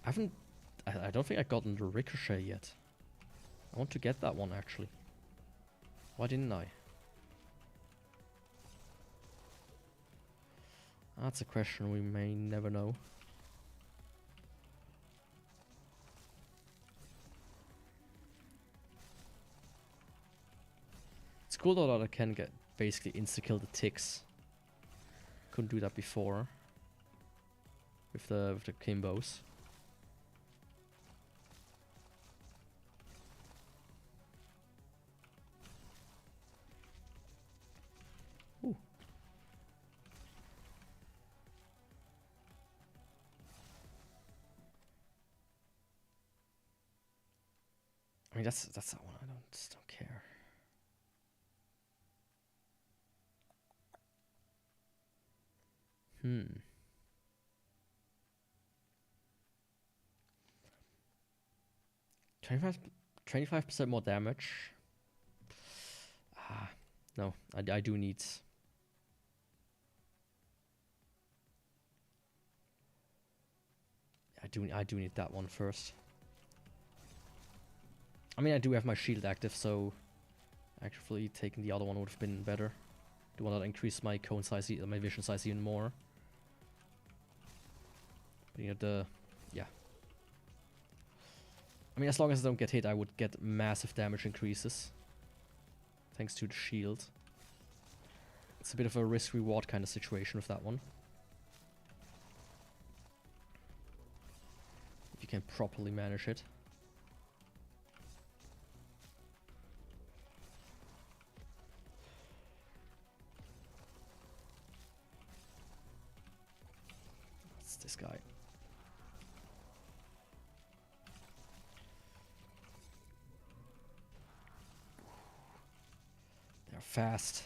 I don't think I've gotten the ricochet yet. I want to get that one actually. Why didn't I? That's a question we may never know. It's cool though that I can get basically insta-kill the ticks. Couldn't do that before. With the Kimbos. Ooh. I mean that's that one. I just don't care. Hmm. 25% more damage. No, I do need. I do need that one first. I mean, I do have my shield active, so actually taking the other one would have been better. Do want to increase my cone size, my vision size even more. But you know, yeah. I mean, as long as I don't get hit, I would get massive damage increases. Thanks to the shield. It's a bit of a risk-reward kind of situation with that one. If you can properly manage it. It's this guy. They're fast.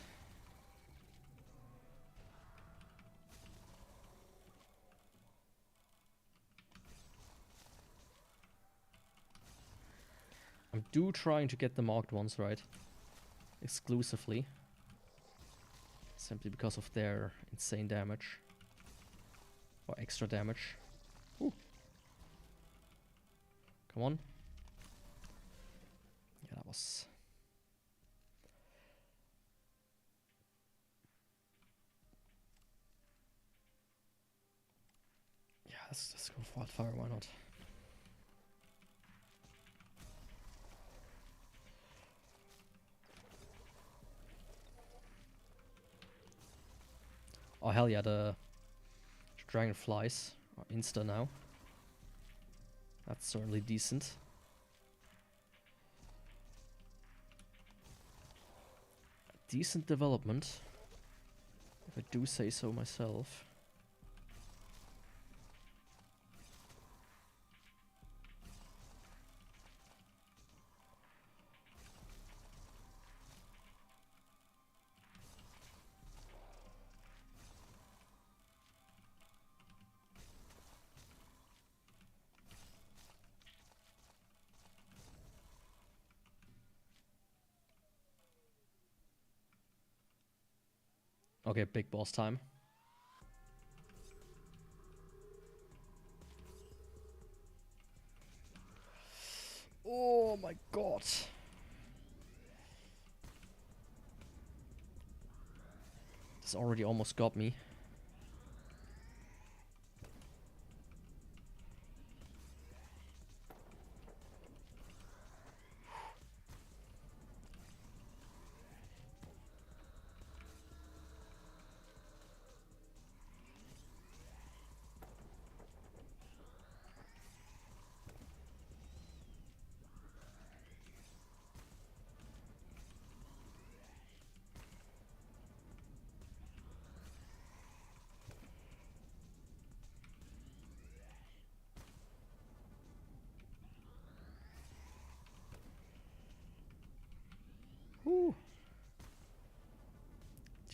I'm trying to get the marked ones right. Exclusively. Simply because of their insane damage. Or extra damage. Ooh. Come on. Yeah, that was... Yeah, let's go for wildfire, why not? Oh hell yeah, the dragonflies are insta now. That's certainly decent. Decent development, if I do say so myself. Okay, big boss time. Oh my god. This already almost got me.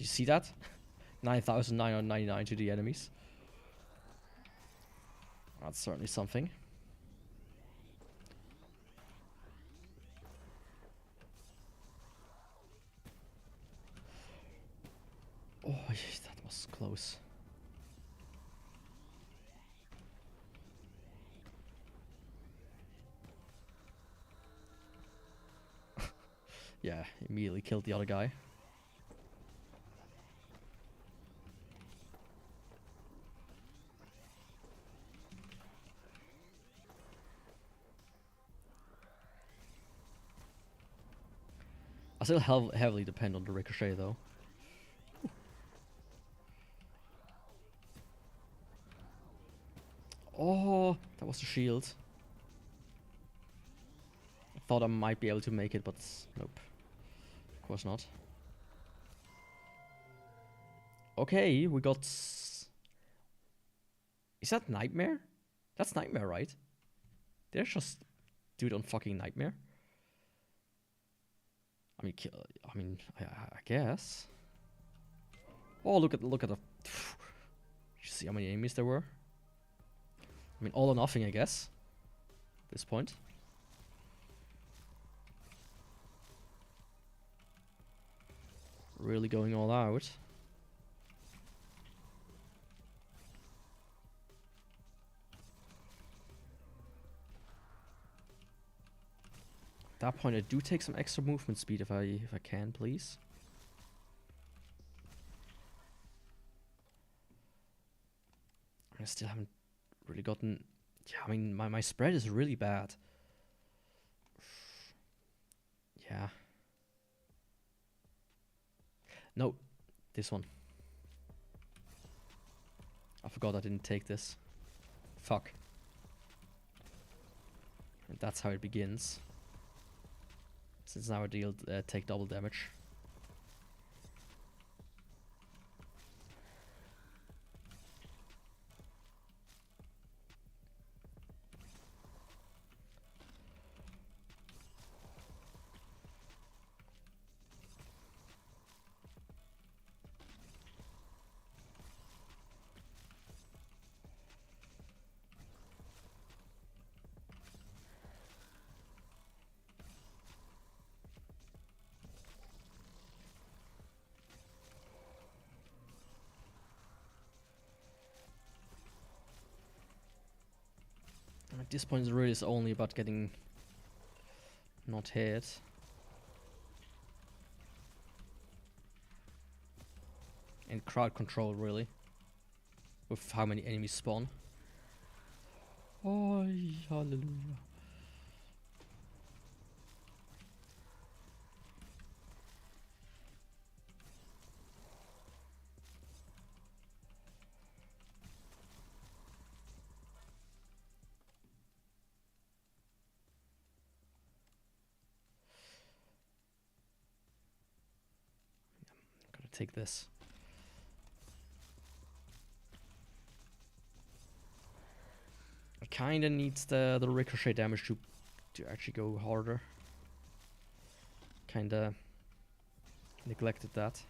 you see that? 9,999 to the enemies. That's certainly something. Oh, that was close. Yeah, immediately killed the other guy. I still heavily depend on the ricochet though. Oh, that was the shield. I thought I might be able to make it, but nope. Of course not. Okay, we got... Is that Nightmare? That's Nightmare, right? Did I just do it on fucking Nightmare? I guess. Oh, look at the... You see how many enemies there were? I mean, all or nothing, I guess. At this point. Really going all out. At that point, I do take some extra movement speed if I can, please. I still haven't really gotten... Yeah, I mean, my spread is really bad. Yeah. No, this one. I forgot I didn't take this. Fuck. And that's how it begins. Since now I deal take double damage. At this point, it really is only about getting not hit. And crowd control, really. With how many enemies spawn. Oh, hallelujah. Take this. It kinda needs the ricochet damage to actually go harder. Kinda neglected that.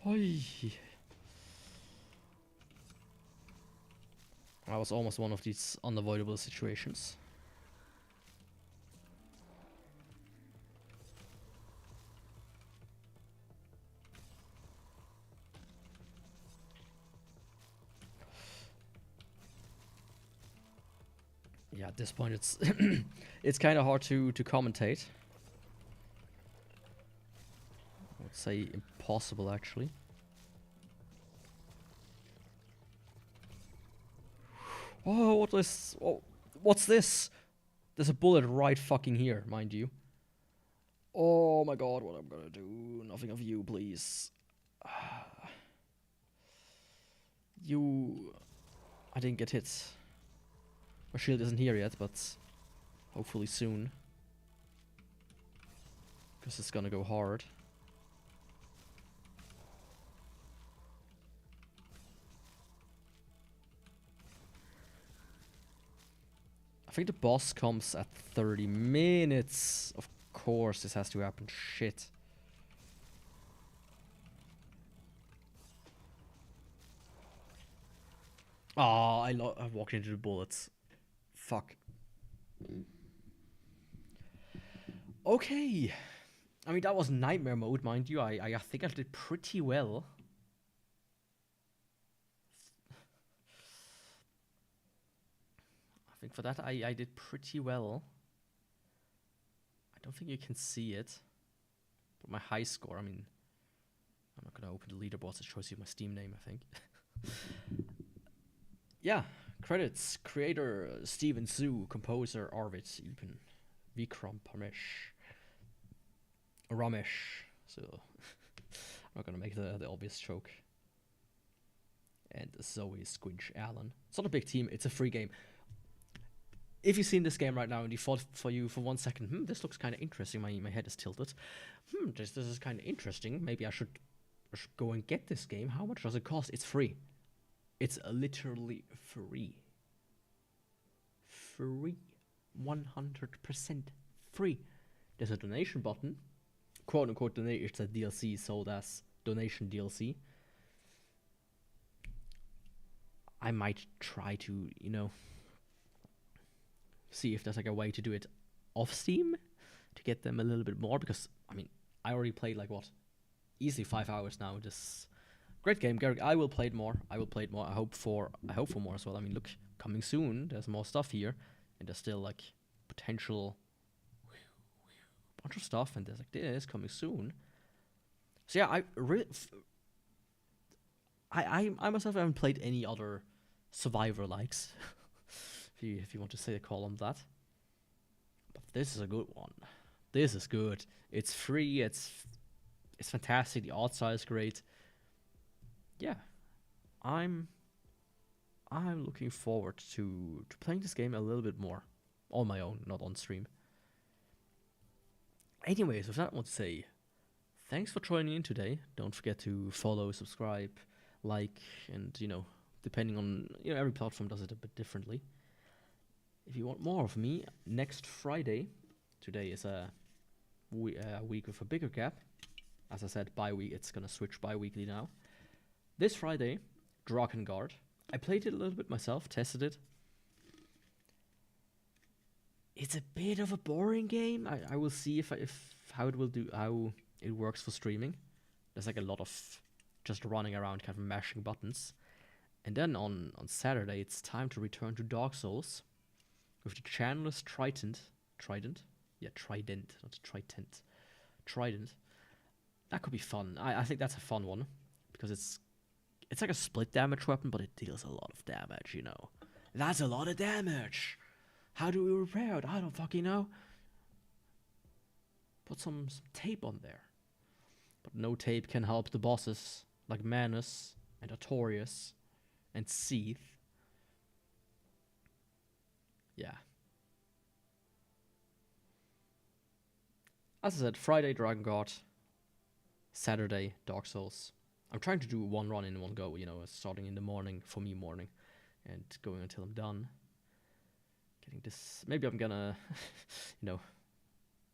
Oi. That was almost one of these unavoidable situations. Yeah, at this point it's it's kind of hard to commentate. I would say impossible, actually. Oh, what's this? There's a bullet right fucking here, mind you. Oh my god, what I'm gonna do? Nothing of you, please. I didn't get hit. My shield isn't here yet, but hopefully soon. Because it's gonna go hard. I think the boss comes at 30 minutes. Of course this has to happen. Shit. Oh, I walked into the bullets. Fuck. Okay. I mean, that was nightmare mode, mind you. I think I did pretty well. I think for that I did pretty well. I don't think you can see it. But my high score, I mean, I'm not gonna open the leaderboards. It shows you my Steam name, I think. Yeah, credits. Creator Steven Zhu, composer Arvid Ipen, Vikram Parmesh, Ramesh. So I'm not gonna make the obvious joke. And Zoe Squinch Allen. It's not a big team. It's a free game. If you've seen this game right now and you thought for 1 second, this looks kind of interesting. My head is tilted. This is kind of interesting. Maybe I should go and get this game. How much does it cost? It's free. It's literally free. Free. 100% free. There's a donation button. Quote unquote donate. It's a DLC sold as donation DLC. I might try to, see if there's like a way to do it off Steam to get them a little bit more, because I mean I already played like easily 5 hours now. This great game, Garrick. I will play it more. I hope for more as well. I mean, look, coming soon. There's more stuff here, and there's still like potential bunch of stuff, and there's like this coming soon. So yeah, I myself haven't played any other survivor likes. If you want to call them that. But this is a good one. This is good. It's free. It's fantastic. The art style is great. Yeah, I'm looking forward to playing this game a little bit more on my own, not on stream. Anyways, with that, I want to say thanks for joining in today. Don't forget to follow, subscribe, like, and depending on every platform does it a bit differently. If you want more of me, next Friday, today is a week with a bigger gap. As I said, bi-week. It's gonna switch bi-weekly now. This Friday, Drakengard. I played it a little bit myself, tested it. It's a bit of a boring game. I will see how it works for streaming. There's like a lot of just running around, kind of mashing buttons. And then on Saturday, it's time to return to Dark Souls. With the channelist Trident. Yeah, Trident, not Tritent. Trident. That could be fun. I think that's a fun one. Because it's like a split damage weapon, but it deals a lot of damage, That's a lot of damage! How do we repair it? I don't fucking know. Put some tape on there. But no tape can help the bosses, like Manus, and Artorias, and Seath. Yeah. As I said, Friday Drakengard, Saturday Dark Souls. I'm trying to do one run in one go, starting in the morning, for me morning, and going until I'm done. Getting this, maybe I'm gonna,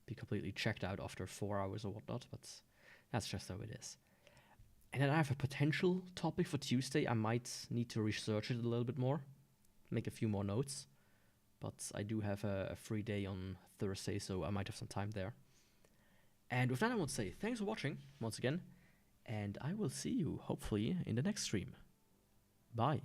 be completely checked out after 4 hours or whatnot, but that's just how it is. And then I have a potential topic for Tuesday. I might need to research it a little bit more, make a few more notes. But I do have a free day on Thursday, so I might have some time there. And with that, I want to say thanks for watching once again. And I will see you, hopefully, in the next stream. Bye.